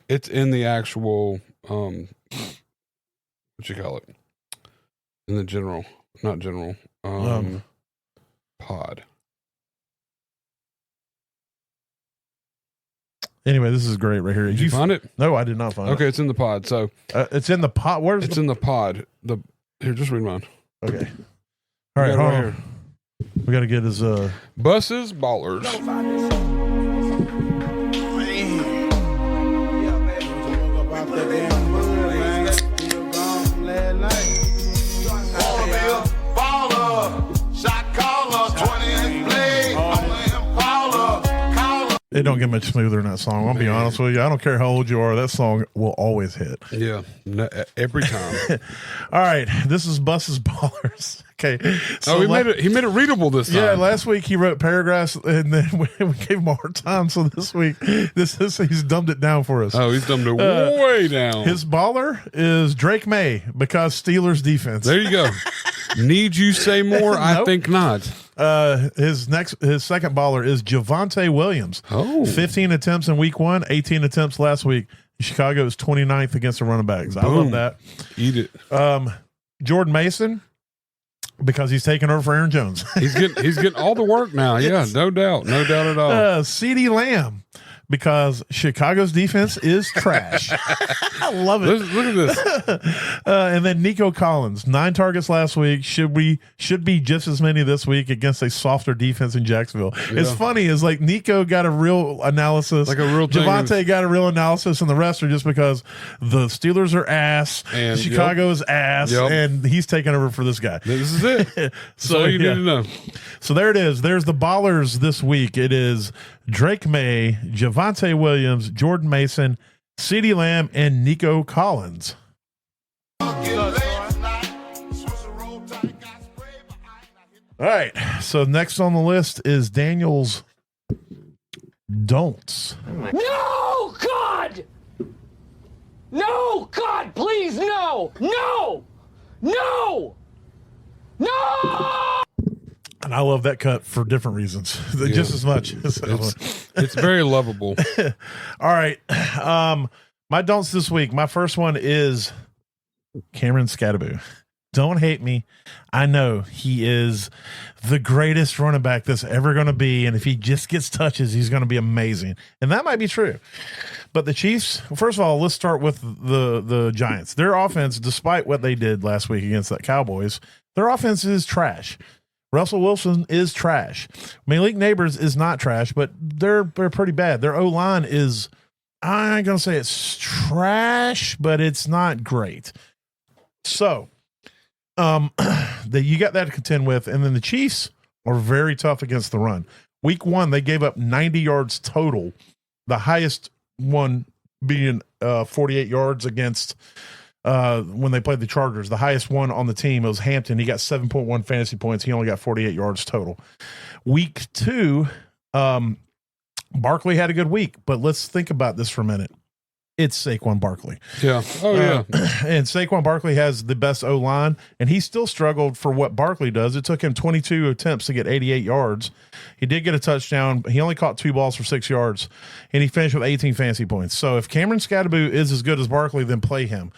It's in the actual what you call it? In the not general. Pod. Anyway, this is great right here. Did you find it? No, I did not find it. Okay, it's in the pod. So it's in the pod. Where's it's in the pod? Here, just read mine. Okay. All right, hold on. We got to get his Buses Ballers. It don't get much smoother than that song. I'll be honest with you. I don't care how old you are. That song will always hit. Yeah, every time. All right, this is Buses Ballers. Okay. So he made it readable this time. Yeah, last week he wrote paragraphs, and then we gave him a hard time. So this week, he's dumbed it down for us. Oh, he's dumbed it way down. His baller is Drake May because Steelers defense. There you go. Need you say more? Nope. I think not. His second baller is Javonte Williams. 15 attempts in week 1, 18 attempts last week. Chicago is 29th against the running backs. Boom. I love that. Eat it. Jordan Mason, because he's taking over for Aaron Jones. he's getting all the work now. Yeah, no doubt at all. CeeDee Lamb, because Chicago's defense is trash. I love it. Look at this. And then Nico Collins, 9 targets last week. Should be just as many this week against a softer defense in Jacksonville. Yeah. It's funny is like Nico got a real analysis, like a real Javonte got a real analysis, and the rest are just because the Steelers are ass, and Chicago is ass, and he's taking over for this guy. This is it. So you need to know. So there it is. There's the ballers this week. It is Drake May, Javonte Williams, Jordan Mason, CeeDee Lamb, and Nico Collins. All right. So next on the list is Daniel's don'ts. No, God! No, God, please, no! No! No! No! And I love that cut for different reasons, just as much. It's very lovable. All right. My don'ts this week. My first one is Cameron Skattebo. Don't hate me. I know he is the greatest running back that's ever going to be. And if he just gets touches, he's going to be amazing. And that might be true. But the Chiefs, first of all, let's start with the Giants. Their offense, despite what they did last week against the Cowboys, their offense is trash. Russell Wilson is trash. Malik Neighbors is not trash, but they're pretty bad. Their O-line is, I ain't going to say it's trash, but it's not great. So, that you got that to contend with, and then the Chiefs are very tough against the run. Week 1, they gave up 90 yards total, the highest one being 48 yards against when they played the Chargers. The highest one on the team, it was Hampton. He got 7.1 fantasy points. He only got 48 yards total. Week 2, Barkley had a good week, but let's think about this for a minute. It's Saquon Barkley. Yeah. Oh, yeah. And Saquon Barkley has the best O-line, and he still struggled for what Barkley does. It took him 22 attempts to get 88 yards. He did get a touchdown. He only caught 2 balls for 6 yards, and he finished with 18 fantasy points. So if Cameron Scadaboo is as good as Barkley, then play him.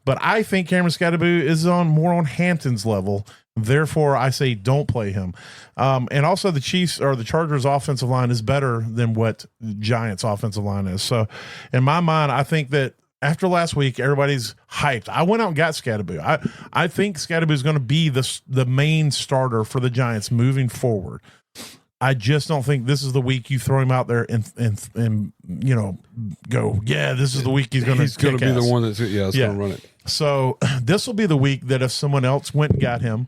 But I think Cameron Scadaboo is more on Hampton's level. Therefore, I say don't play him. And also the Chiefs or the Chargers offensive line is better than what Giants offensive line is. So in my mind, I think that after last week, everybody's hyped. I went out and got Scadaboo. I think Scadaboo is going to be the main starter for the Giants moving forward. I just don't think this is the week you throw him out there and you know, go, yeah, this is the week he's going to be the one that's going to run it. So this will be the week that if someone else went and got him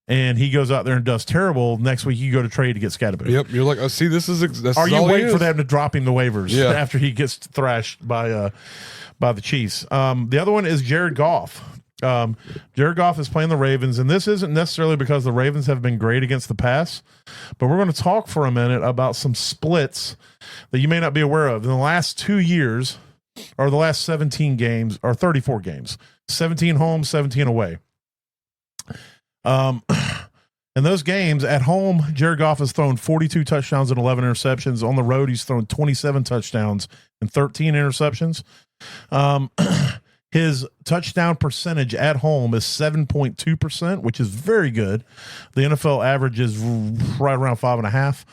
and he goes out there and does terrible, next week you go to trade to get Scadaboo. Yep. You're like, oh, see, this is that's Are you all waiting for them to drop him the waivers Yeah. after he gets thrashed by the Chiefs? The other one is Jared Goff. Jared Goff is playing the Ravens, and this isn't necessarily because the Ravens have been great against the pass, but we're going to talk for a minute about some splits that you may not be aware of. In the last 2 years, or the last 17 games, or 34 games, 17 home, 17 away. In those games, at home, Jared Goff has thrown 42 touchdowns and 11 interceptions. On the road, he's thrown 27 touchdowns and 13 interceptions. His touchdown percentage at home is 7.2%, which is very good. The NFL average is right around 5.5%.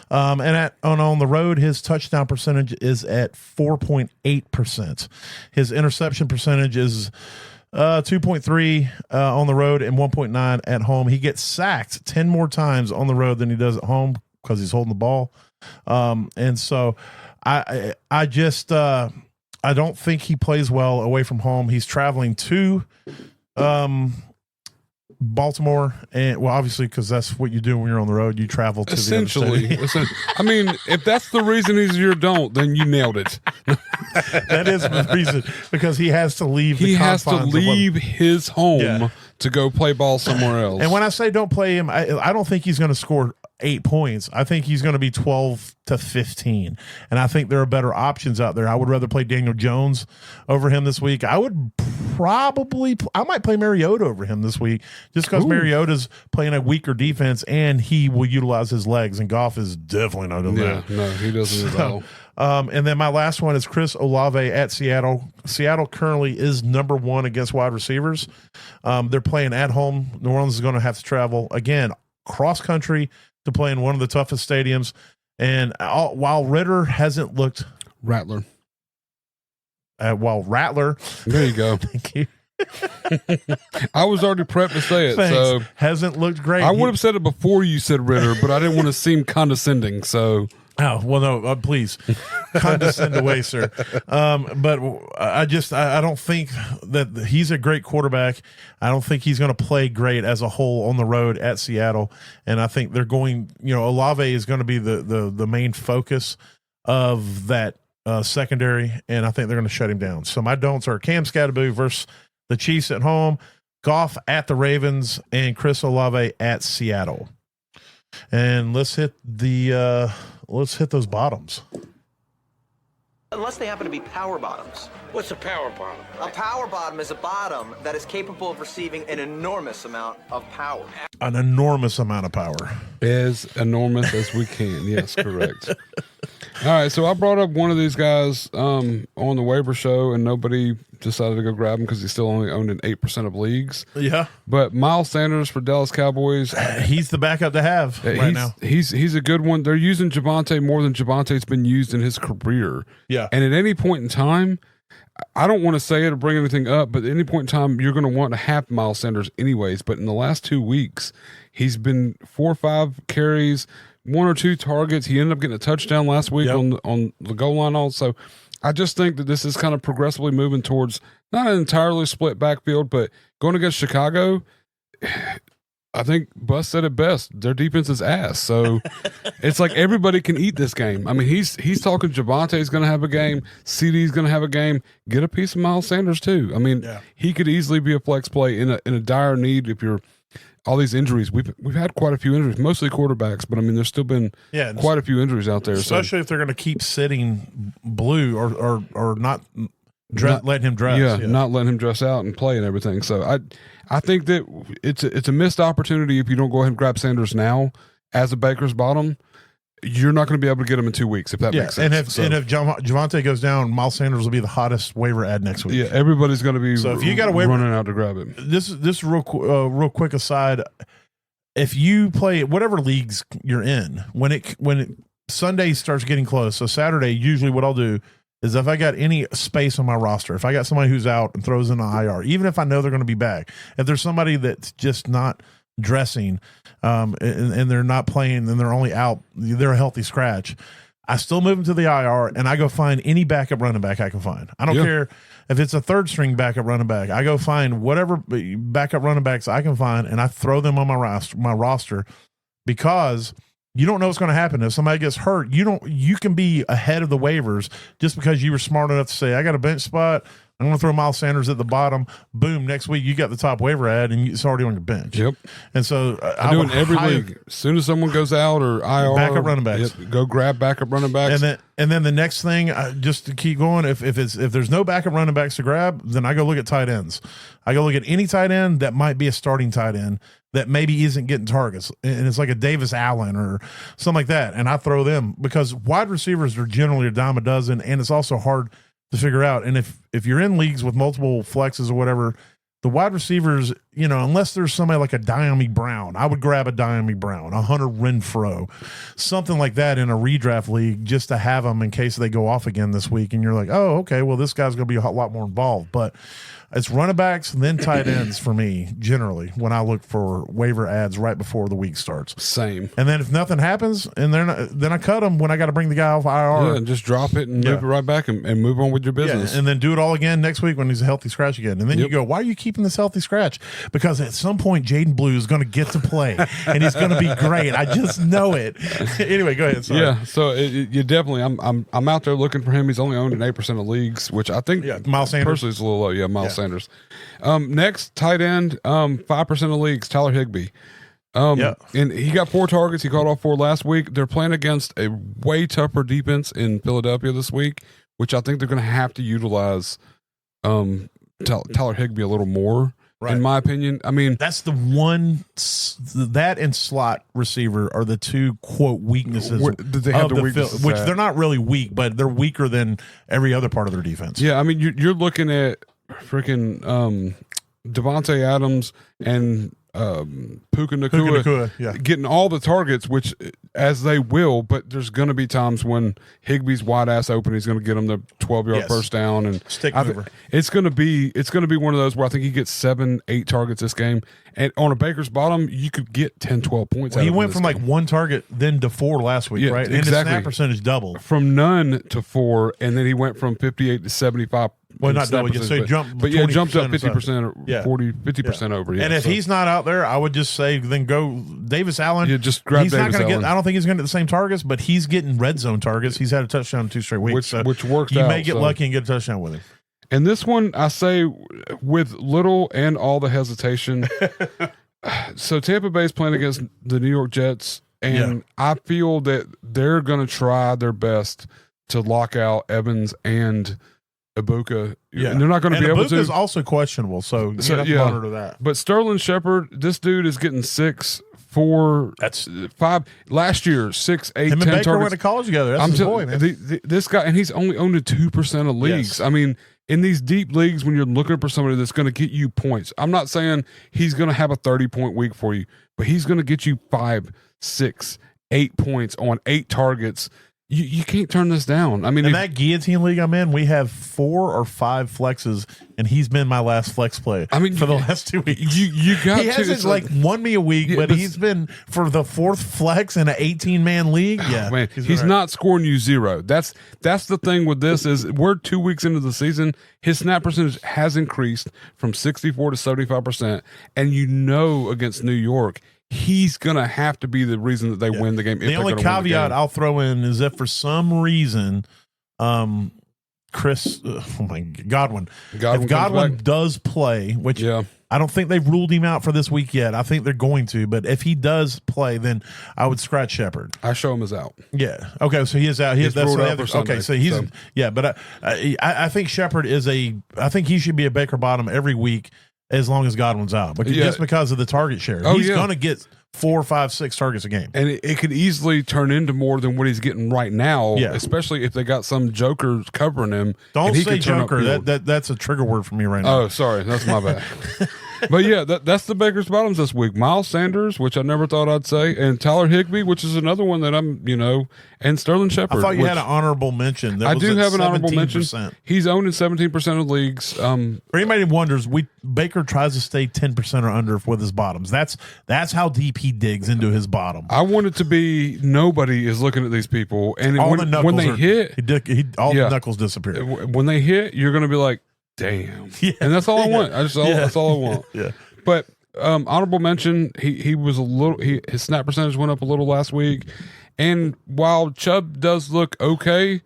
And on the road, his touchdown percentage is at 4.8%. His interception percentage is 2.3 on the road and 1.9 at home. He gets sacked 10 more times on the road than he does at home because he's holding the ball. And so I don't think he plays well away from home. He's traveling to Baltimore, and well, obviously, because that's what you do when you're on the road. You travel to essentially. the other city. I mean, if that's the reason he's your don't, then you nailed it. That is the reason, because he has to leave. He has to leave his home to go play ball somewhere else. And when I say don't play him, I don't think he's going to score 8 points. I think he's going to be 12 to 15. And I think there are better options out there. I would rather play Daniel Jones over him this week. I might play Mariota over him this week just because Mariota's playing a weaker defense and he will utilize his legs, and Goff is definitely not doing that. No, he doesn't at all. And then my last one is Chris Olave at Seattle. Seattle currently is number 1 against wide receivers. They're playing at home. New Orleans is going to have to travel again cross country to play in one of the toughest stadiums. And while Ritter hasn't looked Rattler. While Rattler, there you go. Thank you. I was already prepped to say it. Thanks. So hasn't looked great. I would have said it before you said Ritter, but I didn't want to seem condescending. So oh well, no, please condescend away, sir. But I don't think that he's a great quarterback. I don't think he's going to play great as a whole on the road at Seattle. And I think they're going. Olave is going to be the main focus of that secondary, and I think they're going to shut him down. So my don'ts are Cam Scadaboo versus the Chiefs at home, Goff at the Ravens, and Chris Olave at Seattle. And let's hit those bottoms. Unless they happen to be power bottoms. What's a power bottom? A power bottom is a bottom that is capable of receiving an enormous amount of power. An enormous amount of power. As enormous as we can. Yes, correct. All right, so I brought up one of these guys on the waiver show, and nobody decided to go grab him because he's still only owned in 8% of leagues. Yeah. But Miles Sanders for Dallas Cowboys, He's the backup to have right now. He's a good one. They're using Javonte more than Javonte's been used in his career. Yeah. And at any point in time, I don't want to say it or bring anything up, but at any point in time, you're going to want to have Miles Sanders anyways. But in the last 2 weeks, he's been 4 or 5 carries, 1 or 2 targets. He ended up getting a touchdown last week on the goal line also. I just think that this is kind of progressively moving towards not an entirely split backfield, but going against Chicago, I think Bus said it best. Their defense is ass. So it's like everybody can eat this game. I mean, he's talking Javonte's going to have a game. CD's going to have a game. Get a piece of Miles Sanders too. I mean, he could easily be a flex play in a dire need if you're all these injuries. We've had quite a few injuries, mostly quarterbacks, but I mean, there's still been quite a few injuries out there. Especially if they're going to keep sitting Blue or not letting him dress. Yeah, not letting him dress out and play and everything. So I think that it's a missed opportunity if you don't go ahead and grab Sanders now as a Baker's bottom. You're not going to be able to get him in 2 weeks if that makes sense. And if Javonte goes down, Miles Sanders will be the hottest waiver ad next week. Yeah, everybody's going to be so if you got a waiver, running out to grab him. This real quick aside. If you play whatever leagues you're in, when Sunday starts getting close, so Saturday, usually what I'll do is if I got any space on my roster, if I got somebody who's out and throws in an IR, even if I know they're going to be back, if there's somebody that's just not dressing and they're not playing and they're only out, they're a healthy scratch, I still move them to the IR and I go find any backup running back I can find. I don't care if it's a third string backup running back. I go find whatever backup running backs I can find and I throw them on my roster because you don't know what's going to happen. If somebody gets hurt, you can be ahead of the waivers just because you were smart enough to say, I got a bench spot. I'm going to throw Miles Sanders at the bottom. Boom. Next week, you got the top waiver ad, and it's already on your bench. Yep. And so I do in every league. As soon as someone goes out or IR, backup running backs, go grab backup running backs. And then the next thing, just to keep going, if there's no backup running backs to grab, then I go look at tight ends. I go look at any tight end that might be a starting tight end that maybe isn't getting targets, and it's like a Davis Allen or something like that, and I throw them because wide receivers are generally a dime a dozen, and it's also hard to figure out. And if you're in leagues with multiple flexes or whatever, the wide receivers, unless there's somebody like a Diami Brown, I would grab a Diami Brown, a Hunter Renfrow, something like that in a redraft league just to have them in case they go off again this week. And you're like, oh, okay, well, this guy's going to be a lot more involved. But it's running backs and then tight ends for me, generally, when I look for waiver ads right before the week starts. Same. And then if nothing happens, and then I cut them when I got to bring the guy off IR. Yeah, and just drop it and move it right back and move on with your business. Yeah, and then do it all again next week when he's a healthy scratch again. And then you go, why are you keeping this healthy scratch? Because at some point, Jaden Blue is going to get to play, and he's going to be great. I just know it. Anyway, go ahead. Sorry. Yeah, so you definitely, I'm out there looking for him. He's only owned in 8% of leagues, which I think Miles Sanders personally is a little low. Yeah, Miles Sanders. Next, tight end, 5% of leagues, Tyler Higbee. And he got 4 targets. He caught all 4 last week. They're playing against a way tougher defense in Philadelphia this week, which I think they're going to have to utilize Tyler Higbee a little more. Right. In my opinion, I mean, that's the one that and slot receiver are the two quote weaknesses that they have the weaknesses which they're not really weak, but they're weaker than every other part of their defense. Yeah, I mean, you're looking at freaking Devontae Adams and Puka Nacua getting all the targets, which as they will, but there's going to be times when Higbee's wide ass open, he's going to get him the 12-yard first down and stick mover. It's going to be one of those where I think he gets 7-8 targets this game, and on a Baker's bottom, you could get 10-12 points. Well, he went from like 1 target then to 4 last week, right? And his snap percentage doubled from none to 4, and then he went from 58 to 75. Well, not double. So he jumped, but it jumped up 50%, 50% over. Yeah, and if he's not out there, I would just say then go Davis Allen. Yeah, just grab he's Davis not Allen. I don't think he's going to get the same targets, but he's getting red zone targets. He's had a touchdown 2 straight weeks, which works. You may get lucky and get a touchdown with him. And this one, I say, with little and all the hesitation. So Tampa Bay's playing against the New York Jets, and I feel that they're going to try their best to lock out Evans and Ibuka. Yeah, and they're not going to be able to. Ibuka's also questionable, so you have to monitor that. But Sterling Shepard, this dude is getting 6, 4, That's 5 last year, 6, 8, him 10 and Baker targets. went to college together. That's I'm his tell- boy, man. this guy, and he's only owned 2% of leagues. Yes. I mean, in these deep leagues, when you're looking for somebody that's going to get you points, I'm not saying he's going to have a 30-point week for you, but he's going to get you 5, 6, 8 points on 8 targets. You can't turn this down. I mean, in that guillotine league I'm in, we have 4 or 5 flexes, and he's been my last flex play. I mean, for the last 2 weeks. you got he to. hasn't It's like won me a week, Yeah, but but- he's been for the 4th flex in an 18-man league. Yeah, man, he's all right. not scoring you 0. That's the thing with this is we're 2 weeks into the season. His snap percentage has increased from 64 to 75%, and against New York, he's gonna have to be the reason that they win the game. The only caveat I'll throw in is if for some reason, Godwin, if comes Godwin back. does play, which Yeah. I don't think they've ruled him out for this week yet. I think they're going to, but if he does play, then I would scratch Shepard. I show him as out. Yeah. Okay. So he is out. He's That's ruled what out I for okay. Sunday, So he's so. yeah, but I think Shepard is I think he should be a Baker bottom every week as long as Godwin's out, but Yeah. just because of the target share, Oh, he's yeah. going to get 4, 5, 6 targets a game. And it could easily turn into more than what he's getting right now, Yeah. especially if they got some jokers covering him. Don't and he say could turn Joker. upfield. That's a trigger word for me right now. Oh, sorry, that's my bad. But yeah, that's the Baker's bottoms this week. Miles Sanders, which I never thought I'd say, and Tyler Higbee, which is another one that I'm, and Sterling Shepard. I thought you which had an honorable mention. That I was do at have an honorable 17%. mention. He's owned in 17% of leagues. For anybody who wonders, Baker tries to stay 10% or under with his bottoms. That's how deep he digs into his bottom. I want it to be nobody is looking at these people, and All the knuckles when they are- hit, all Yeah. the knuckles disappear. when they hit, you're going to be like, damn. Yeah. And that's all I want. That's all I want. Yeah. But honorable mention, he was a little. His snap percentage went up a little last week, and while Chubb does look okay,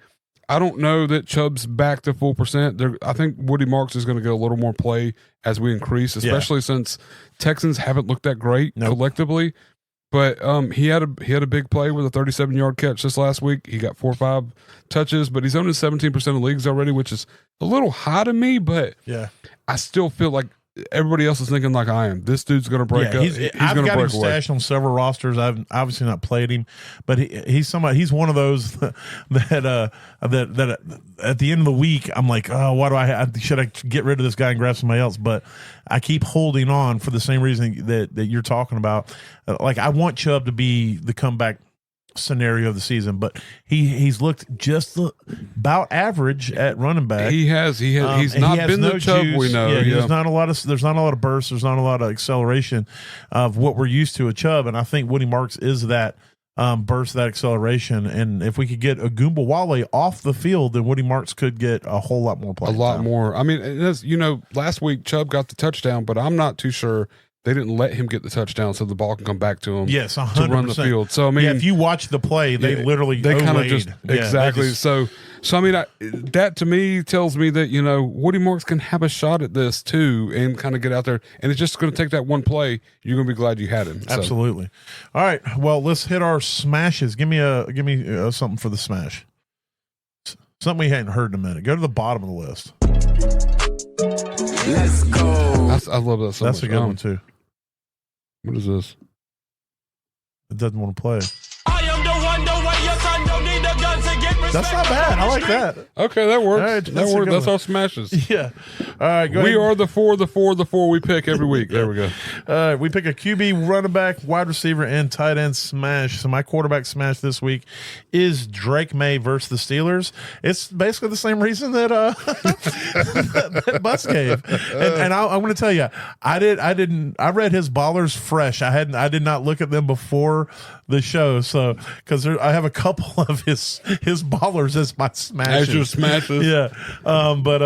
I don't know that Chubb's back to full percent. I think Woody Marks is going to get a little more play as we increase, especially since Texans haven't looked that great collectively. But he had a big play with a 37-yard catch this last week. He got 4 or 5 touches, but he's owned in 17% of leagues already, which is a little high to me. But Yeah. I still feel like everybody else is thinking like I am. This dude's going to break up. He's I've going to got him break away. stashed on several rosters. I've obviously not played him, but he's somebody. He's one of those that at the end of the week, I'm like, oh, why do should I get rid of this guy and grab somebody else? But I keep holding on for the same reason that you're talking about. Like I want Chubb to be the comeback scenario of the season, but he's looked just about average at running back. He's And not he has been the Chubb juice. we know. Yeah, Yeah. there's not a lot of bursts. There's not a lot of acceleration of what we're used to at Chubb, and I think Woody Marks is that burst, that acceleration. And if we could get Agumba Wale off the field, then Woody Marks could get a whole lot more play. A lot more. I mean, last week Chubb got the touchdown, but I'm not too sure they didn't let him get the touchdown so the ball can come back to him. Yes, 100%. To run the field. So I mean, if you watch the play, they literally they kind of Olayed. just Yeah, they exactly. just- So I mean, that to me tells me that Woody Marks can have a shot at this too, and kind of get out there. And it's just going to take that one play. You're going to be glad you had him. So. Absolutely. All right. Well, let's hit our smashes. Give me something for the smash. Something we hadn't heard in a minute. Go to the bottom of the list. Let's go. I love that so That's much. a good one too. What is this? It doesn't want to play. I am the one, the way your son don't need the guns to get respect. That's not bad. I like that. Okay, that works. All right, that that's a works. good That's one. our smashes. Yeah. All right. Go We ahead. are the four we pick every week. There we go. We pick a QB, running back, wide receiver, and tight end smash. So my quarterback smash this week is Drake May versus the Steelers. It's basically the same reason that that Bus gave. And I'm going to tell you, I read his ballers fresh. I did not look at them before the show. So because I have a couple of his ballers as my smashes. As your smashes. Yeah. But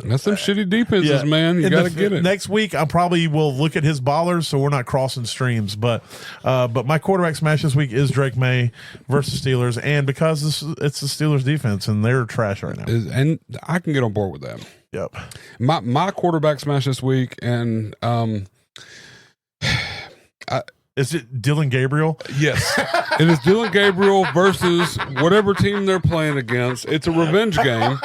That's some shitty defenses, man. You in got to the get it. Next week, I probably will look at his ballers, so we're not crossing streams. But my quarterback smash this week is Drake May versus Steelers, and because it's the Steelers defense, and they're trash right now. And I can get on board with that. Yep. My quarterback smash this week, and Is it Dylan Gabriel? Yes. It is Dylan Gabriel versus whatever team they're playing against. It's a revenge game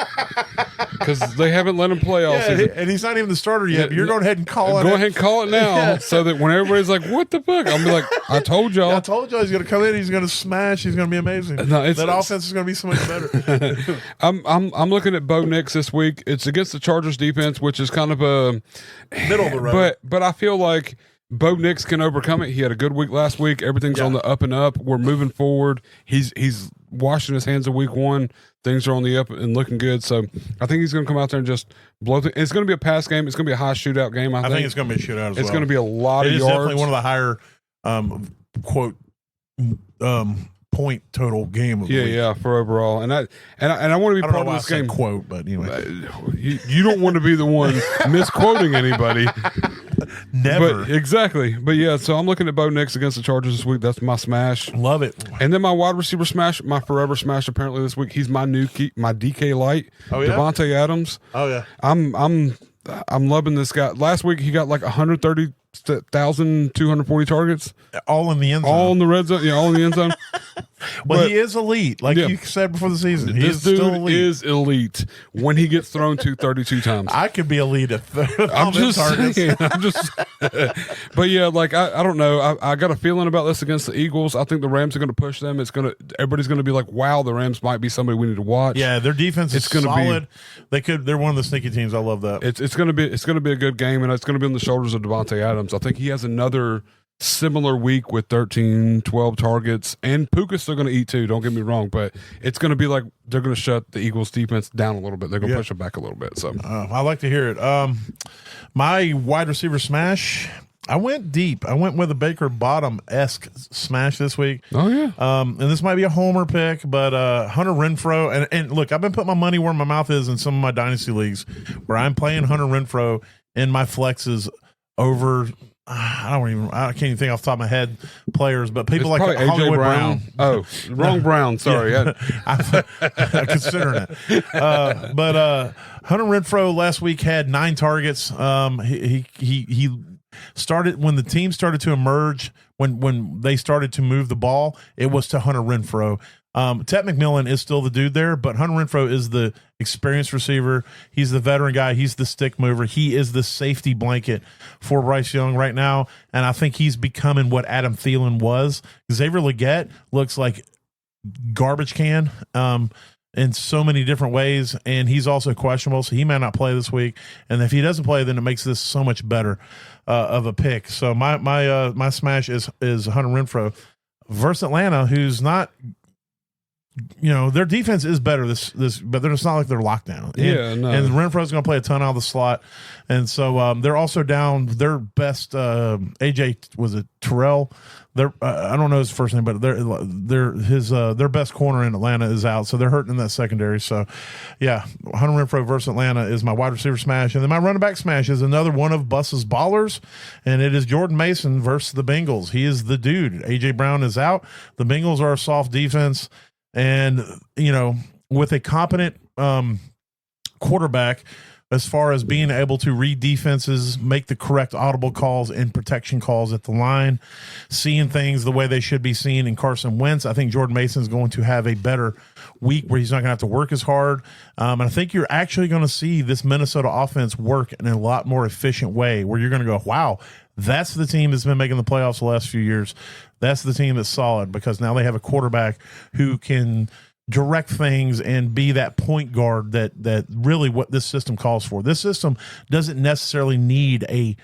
because they haven't let him play all season. And he's not even the starter yet. But you're going ahead and call it. Go ahead and call it now so that when everybody's like, what the fuck? I'll be like, I told y'all. I told you he's going to come in. He's going to smash. He's going to be amazing. No, that offense is going to be so much better. I'm looking at Bo Nix this week. It's against the Chargers defense, which is kind of a Middle of the road. But I feel like Bo Nix can overcome it. He had a good week last week. Everything's on the up and up. We're moving forward. He's washing his hands of week one. Things are on the up and looking good. So I think he's going to come out there and just blow through. It's going to be a pass game. It's going to be a high shootout game. I think it's going to be a shootout as well. It's going to be a lot of yards. It is definitely one of the higher quote point total game of the week. Yeah, for overall. And I want to be part of this game. Quote, but anyway. You don't want to be the one misquoting anybody. Never. But, exactly. But yeah, so I'm looking at Bo Nix against the Chargers this week. That's my smash. Love it. And then my wide receiver smash, my forever smash apparently this week. He's my new key, my DK Light. Oh, yeah? Devontae Adams. Oh yeah. I'm loving this guy. Last week he got like 130,240 targets. All in the end zone. All in the red zone. Yeah, all in the end zone. Well, he is elite, like you said before the season. He This is dude still elite. is elite when he gets thrown to 32 times. I could be elite at I'm just saying. But yeah, like I don't know. I got a feeling about this against the Eagles. I think the Rams are going to push them. Everybody's going to be like, wow, the Rams might be somebody we need to watch. Yeah, their defense is gonna solid. They're one of the sneaky teams. I love that. It's going to be a good game, and it's going to be on the shoulders of Devontae Adams. I think he has another similar week with 13, 12 targets, and Puka's still going to eat too. Don't get me wrong, but it's going to be like they're going to shut the Eagles defense down a little bit. They're going to push it back a little bit. So I like to hear it. My wide receiver smash, I went deep. I went with a Baker Bottom-esque smash this week. Oh yeah. And this might be a homer pick, but Hunter Renfrow, and look, I've been putting my money where my mouth is in some of my dynasty leagues where I'm playing Hunter Renfrow in my flexes over. I can't even think off the top of my head players, but people It's like probably Hollywood AJ Brown. Oh, wrong Brown. Sorry. Yeah. I'm considering it. But Hunter Renfrow last week had 9 targets. He started when the team started to emerge, when they started to move the ball, it was to Hunter Renfrow. Ted McMillan is still the dude there, but Hunter Renfrow is the experienced receiver. He's the veteran guy. He's the stick mover. He is the safety blanket for Bryce Young right now, and I think he's becoming what Adam Thielen was. Xavier Legette looks like garbage can in so many different ways, and he's also questionable, so he may not play this week. And if he doesn't play, then it makes this so much better of a pick. So my smash is Hunter Renfrow versus Atlanta, who's not. Their defense is better this, but it's not like they're locked down. And Renfro's going to play a ton out of the slot, and so they're also down their best. AJ was it Terrell? I don't know his first name, but their best corner in Atlanta is out, so they're hurting in that secondary. So, yeah, Hunter Renfrow versus Atlanta is my wide receiver smash, and then my running back smash is another one of Bus's ballers, and it is Jordan Mason versus the Bengals. He is the dude. AJ Brown is out. The Bengals are a soft defense. And, with a competent quarterback, as far as being able to read defenses, make the correct audible calls and protection calls at the line, seeing things the way they should be seen in Carson Wentz, I think Jordan Mason is going to have a better week where he's not going to have to work as hard. And I think you're actually going to see this Minnesota offense work in a lot more efficient way where you're going to go, wow, that's the team that's been making the playoffs the last few years. That's the team that's solid because now they have a quarterback who can direct things and be that point guard that really what this system calls for. This system doesn't necessarily need a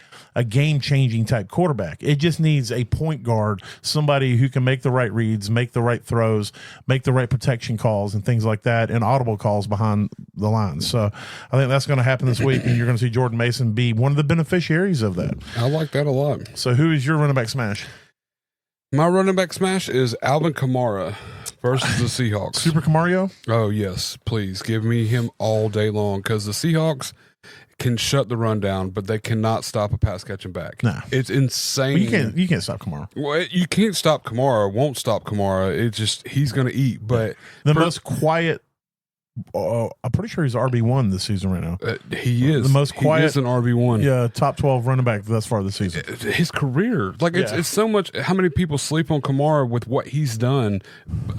game-changing type quarterback. It just needs a point guard, somebody who can make the right reads, make the right throws, make the right protection calls and things like that, and audible calls behind the lines. So I think that's going to happen this week, and you're going to see Jordan Mason be one of the beneficiaries of that. I like that a lot. So who is your running back smash? My running back smash is Alvin Kamara versus the Seahawks. Super Camario? Oh, yes. Please give me him all day long because the Seahawks can shut the run down, but they cannot stop a pass catching back. No. It's insane. Well, you can't stop Kamara. Well, you can't stop Kamara. Won't stop Kamara. It just he's going to eat. But the most quiet I'm pretty sure he's RB1 this season right now. He is the most quiet. He is an RB1. Yeah, top 12 running back thus far this season. His career, like it's so much. How many people sleep on Kamara with what he's done?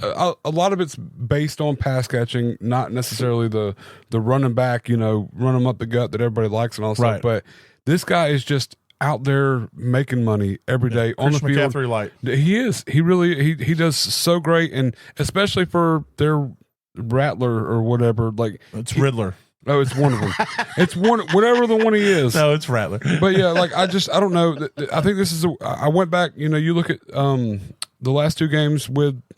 A lot of it's based on pass catching, not necessarily the running back. Run him up the gut that everybody likes and all that stuff. But this guy is just out there making money every day on the field. McCaffrey light. He is. He really he does so great, and especially for their Rattler or whatever. Like it's Riddler. Oh, it's one of them. It's whatever the one he is. No, it's Rattler. But yeah, like I don't know. I think this is. I went back. You look at the last two games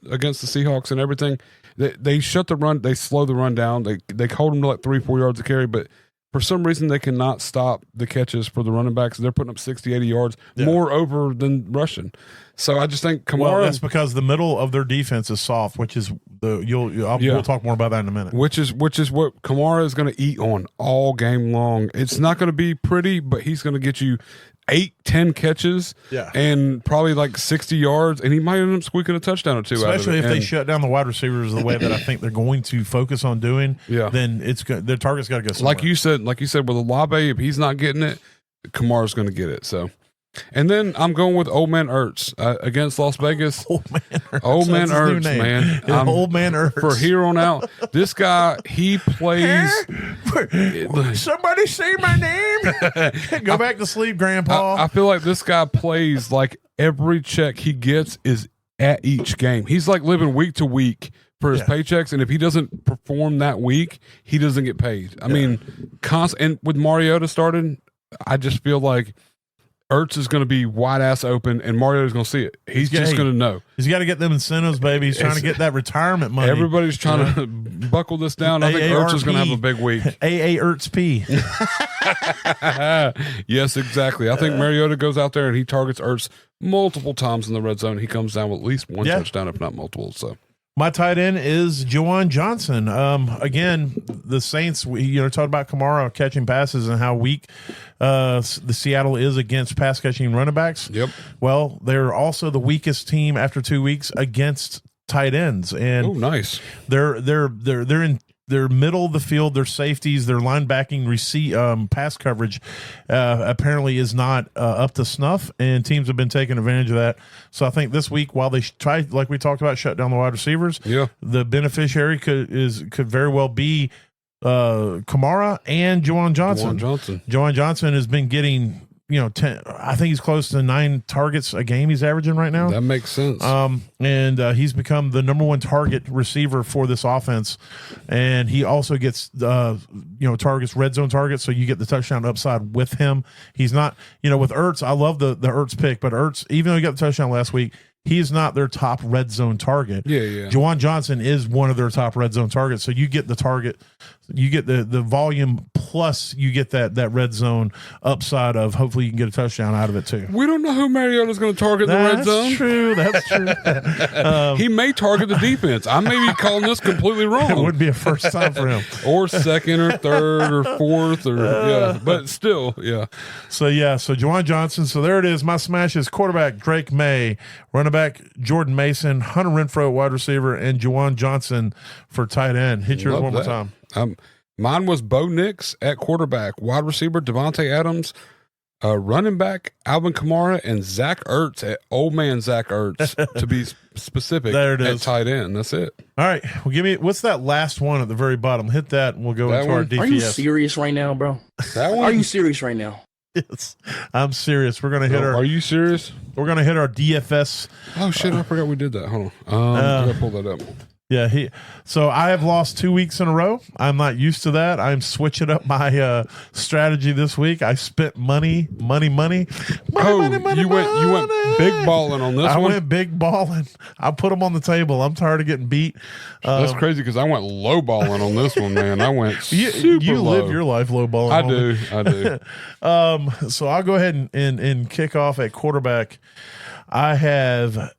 against the Seahawks and everything. They shut the run. They slow the run down. They hold them to like 3-4 yards a carry, but for some reason they cannot stop the catches for the running backs. They're putting up 60, 80 yards more over than rushing. So I just think Kamara. Well, that's because the middle of their defense is soft, which is we'll talk more about that in a minute. Which is what Kamara is going to eat on all game long. It's not going to be pretty, but he's going to get you 8-10 catches and probably like 60 yards, and he might end up squeaking a touchdown or two. Especially out of it. If they shut down the wide receivers the way that I think they're going to focus on doing. Then their target's got to go somewhere. Like you said with Olave, if he's not getting it, Kamara's going to get it. So. And then I'm going with Old Man Ertz against Las Vegas. Old Man Ertz. Old Man Ertz, man. Old Man Ertz. For here on out, this guy, he plays. Somebody say my name. Go back to sleep, Grandpa. I feel like this guy plays like every check he gets is at each game. He's like living week to week for his paychecks, and if he doesn't perform that week, he doesn't get paid. I mean, and with Mariota started, I just feel like Ertz is going to be wide ass open, and Mario is going to see it. He's just going to know. He's got to get them incentives, baby. He's trying to get that retirement money. Everybody's trying to buckle this down. I think Ertz is going to have a big week. AA Ertz P. Yes, exactly. I think Mariota goes out there and he targets Ertz multiple times in the red zone. He comes down with at least one touchdown, if not multiple. So. My tight end is Juwan Johnson. Again, the Saints, talk about Kamara catching passes and how weak the Seattle is against pass catching running backs. Yep. Well, they're also the weakest team after 2 weeks against tight ends. And nice. They're in their middle of the field, their safeties, their linebacking pass coverage apparently is not up to snuff, and teams have been taking advantage of that. So I think this week, while they try, like we talked about, shut down the wide receivers, the beneficiary could very well be Kamara and Juwan Johnson. Juwan Johnson has been getting 10. I think he's close to 9 targets a game he's averaging right now. That makes sense. And he's become the number 1 target receiver for this offense. And he also gets, targets, red zone targets. So you get the touchdown upside with him. He's not, with Ertz, I love the Ertz pick, but Ertz, even though he got the touchdown last week, he's not their top red zone target. Yeah. Juwan Johnson is one of their top red zone targets. So you get the target, you get the volume, plus you get that red zone upside of hopefully you can get a touchdown out of it too. We don't know who Mariota's going to target in the red zone. That's true. He may target the defense. I may be calling this completely wrong. It would be a first time for him. Or second or third or fourth but still, So Juwan Johnson. So there it is. My smash is quarterback Drake May, running back Jordan Mason, Hunter Renfrow wide receiver, and Juwan Johnson for tight end. Hit yours one more time. Mine was Bo Nix at quarterback, wide receiver Devontae Adams, running back Alvin Kamara, and Zach Ertz at old man Zach Ertz to be specific. There it at is. Tight end. That's it. All right. Well, give me what's that last one at the very bottom? Hit that, and we'll go into our DPS. Are you serious right now, bro? That one? Are you serious right now? Yes, I'm serious. We're gonna hit our. Are you serious? We're gonna hit our DFS. Oh shit! I forgot we did that. Hold on. I gotta pull that up. Yeah, so I have lost 2 weeks in a row. I'm not used to that. I'm switching up my strategy this week. I spent money. You went big balling on this one. I went big balling. I put them on the table. I'm tired of getting beat. That's crazy because I went low balling on this one, man. I went super you low. live your life low balling. I do. So I'll go ahead and kick off at quarterback. I have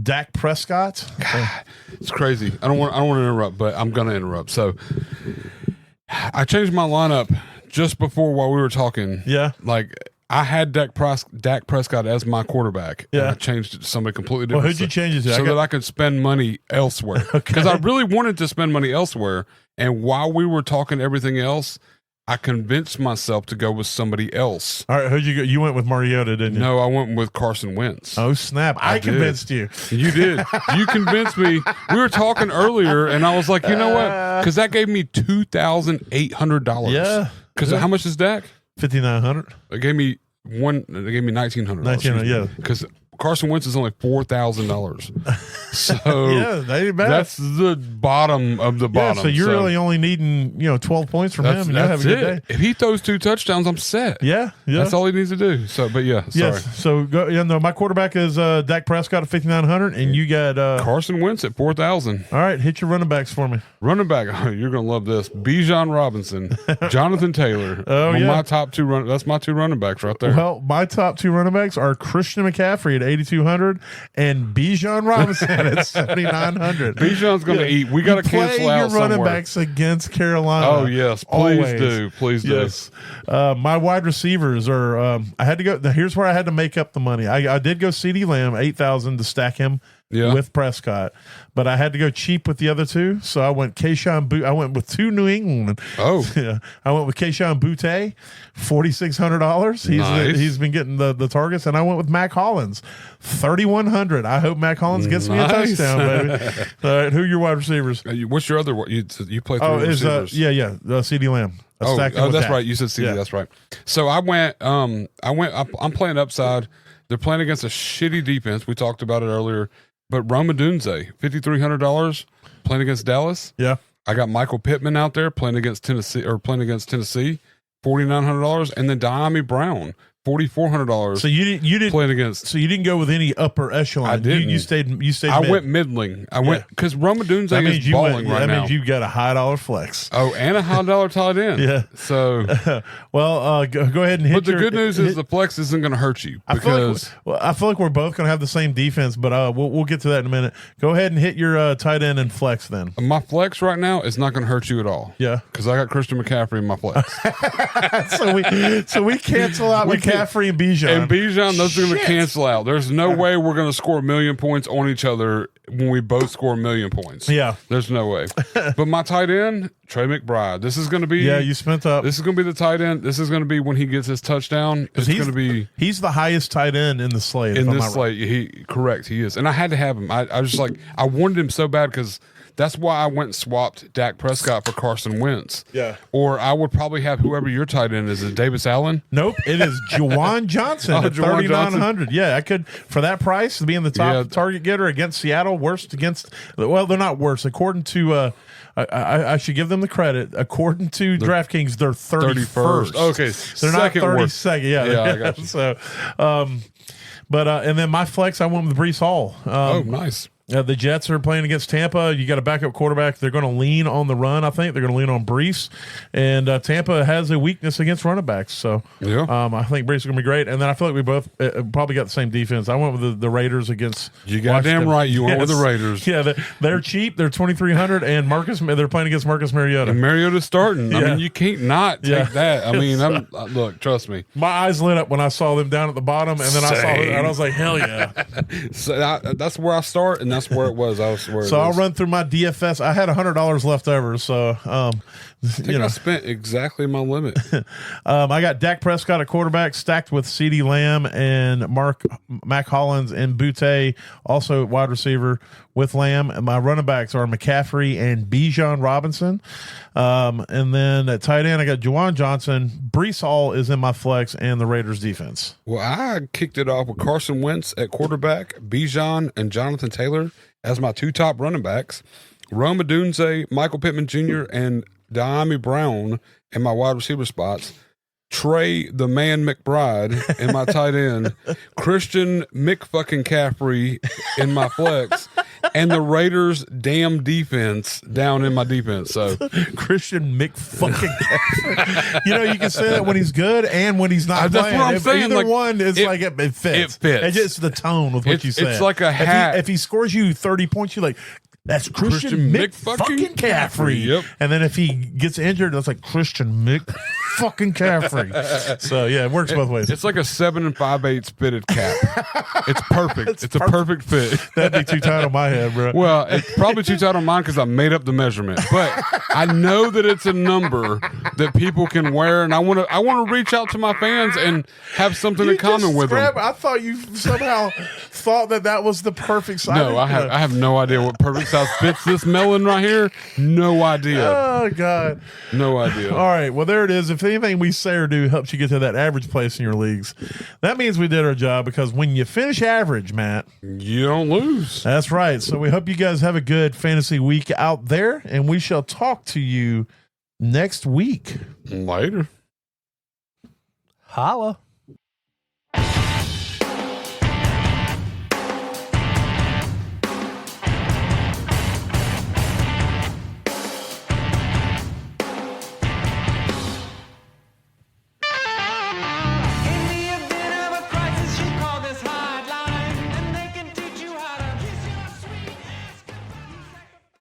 Dak Prescott. It's crazy. I don't want to interrupt, but I'm going to interrupt. So I changed my lineup just before while we were talking. Yeah. Like I had Dak Prescott as my quarterback. Yeah. And I changed it to somebody completely Well, different. who'd you change it to? So that I could spend money elsewhere. Because I really wanted to spend money elsewhere. And while we were talking everything else, I convinced myself to go with somebody else. All right, who'd you go? You went with Mariota, didn't you? No, I went with Carson Wentz. Oh, snap. I did. convinced you. You did. You convinced me. We were talking earlier, and I was like, you know what? Because that gave me $2,800. Yeah. Because how much is Dak? 5,900. It gave me $1,900. $1,900, yeah. Because Carson Wentz is only $4,000. So Yeah, that ain't bad. that's the bottom of the Yeah, bottom. so you're really only needing 12 points from him, and you'll have a good day. If he throws 2 touchdowns, I'm set. Yeah, yeah. That's all he needs to do. So, but yeah, sorry. Yes. So go. Yeah, no. My quarterback is Dak Prescott at 5,900, and you got. Carson Wentz at 4,000. All right, hit your running backs for me. Running back, you're gonna love this. Bijan Robinson, Jonathan Taylor. Oh, yeah. My top 2 that's my 2 running backs right there. Well, my top 2 running backs are Christian McCaffrey at 8,200 and Bijan Robinson at 7,900. Bijan's gonna eat. We gotta Play cancel your out running somewhere. backs against Carolina. Oh yes, please Always. do, please do. Yes. My wide receivers are. I had to go. Here's where I had to make up the money. I did go CeeDee Lamb 8,000 to stack him with Prescott, but I had to go cheap with the other 2. So I went I went with 2 New England. Oh. Yeah. I went with Keyshawn Boutte, $4,600. Nice. He's been getting the targets, and I went with Mac Hollins, 3,100. I hope Mac Hollins gets me a Nice. touchdown, baby. All right, who are your wide receivers? What's your other? You play 3 Is receivers? CeeDee Lamb. I stacked him with that's Dak. right. You said CD. Yeah. That's right. So I went. I'm playing upside. They're playing against a shitty defense. We talked about it earlier. But Roma Dunze, $5,300, playing against Dallas. Yeah. I got Michael Pittman out there playing against Tennessee, $4,900, and then Diami Brown, $4,400. So you didn't playing against. So you didn't go with any upper echelon. I didn't. You stayed. I mid. went middling. I went because Roma Dunze That means is you balling went, right that now. means you got a high dollar flex. Oh, and a $100 tight end. Yeah. So, Well, go ahead and hit. but the good news is the flex isn't going to hurt you because I feel like we're both going to have the same defense, but we'll get to that in a minute. Go ahead and hit your tight end and flex then. my flex right now is not going to hurt you at all. Yeah. Because I got Christian McCaffrey in my flex. so we cancel out McCaffrey and Bijan. And Bijan, those are going to Shit. cancel out. There's no way we're going to score 1,000,000 points on each other when we both score 1,000,000 points. Yeah. There's no way. But my tight end, Trey McBride. This is going to be. Yeah, you spent up. This is going to be the tight end. This is going to be when he gets his touchdown. It's going to be. He's the highest tight end in the slate. In if I'm this not slate, correct, he is. And I had to have him. I was just like, I wanted him so bad because that's why I went and swapped Dak Prescott for Carson Wentz. Yeah. Or I would probably have whoever your tight end is. Is it Davis Allen? Nope, it is Juwan Johnson at Juwan Johnson. $3,900. Yeah, I could for that price to be in the top Yeah. target getter against Seattle. Worst against they're not worse according to. I should give them the credit. According to DraftKings, they're 31st. Okay, they're not second worst. 32nd. Yeah, I got you. So, but and then my flex, I went with Breece Hall. Oh, nice. The Jets are playing against Tampa. You got a backup quarterback. They're going to lean on the run, I think. They're going to lean on Breece. And Tampa has a weakness against running backs. So Yeah. I think Breece is going to be great. And then I feel like we both probably got the same defense. I went with the Raiders against You goddamn Washington. right. You went with the Yes. Raiders. Yeah, they're cheap. They're $2,300. And they're playing against Marcus Mariota. And Mariota's starting. I Yeah. mean, you can't not take Yeah. that. I mean, look, trust me. My eyes lit up when I saw them down at the bottom. And then I saw it, and I was like, hell yeah. So that's where I start, and that's where it was. So I'll run through my DFS. I had $100 left over. So, I spent exactly my limit. I got Dak Prescott at quarterback stacked with CeeDee Lamb and Mac Hollins and Boutte, also wide receiver with Lamb. And my running backs are McCaffrey and Bijan Robinson. And then at tight end, I got Juwan Johnson. Breece Hall is in my flex and the Raiders defense. Well, I kicked it off with Carson Wentz at quarterback, Bijan and Jonathan Taylor as my 2 top running backs, Roma Dunze, Michael Pittman Jr., and Diami Brown in my wide receiver spots, Trey the Man McBride in my tight end, Christian McFucking-Caffrey in my flex, and the Raiders' damn defense down in my defense. So Christian McFucking. You can say that when he's good and when he's not That's playing. what I'm saying. Either Like, one is it- like it fits. it fits. It's just the tone with what you say. It's like a hat. If he scores you 30 points, you're like, that's Christian McFucking Caffrey. Yep. And then if he gets injured, that's like Christian fucking carefree. So yeah, it works both ways. It's like a 7 5/8 fitted cap. It's perfect. It's a perfect fit. That'd be too tight on my head, bro. Well, it's probably too tight on mine because I made up the measurement. But I know that it's a number that people can wear, and I want to reach out to my fans and have something in common with them. I thought you somehow thought that was the perfect size. No, I have no idea what perfect size fits this melon right here. No idea. Oh God, No idea. All right, well there it is. If anything we say or do helps you get to that average place in your leagues, that means we did our job. Because when you finish average, Matt, You don't lose. that's right. So we hope you guys have a good fantasy week out there, and we shall talk to you next week. Later. Holla.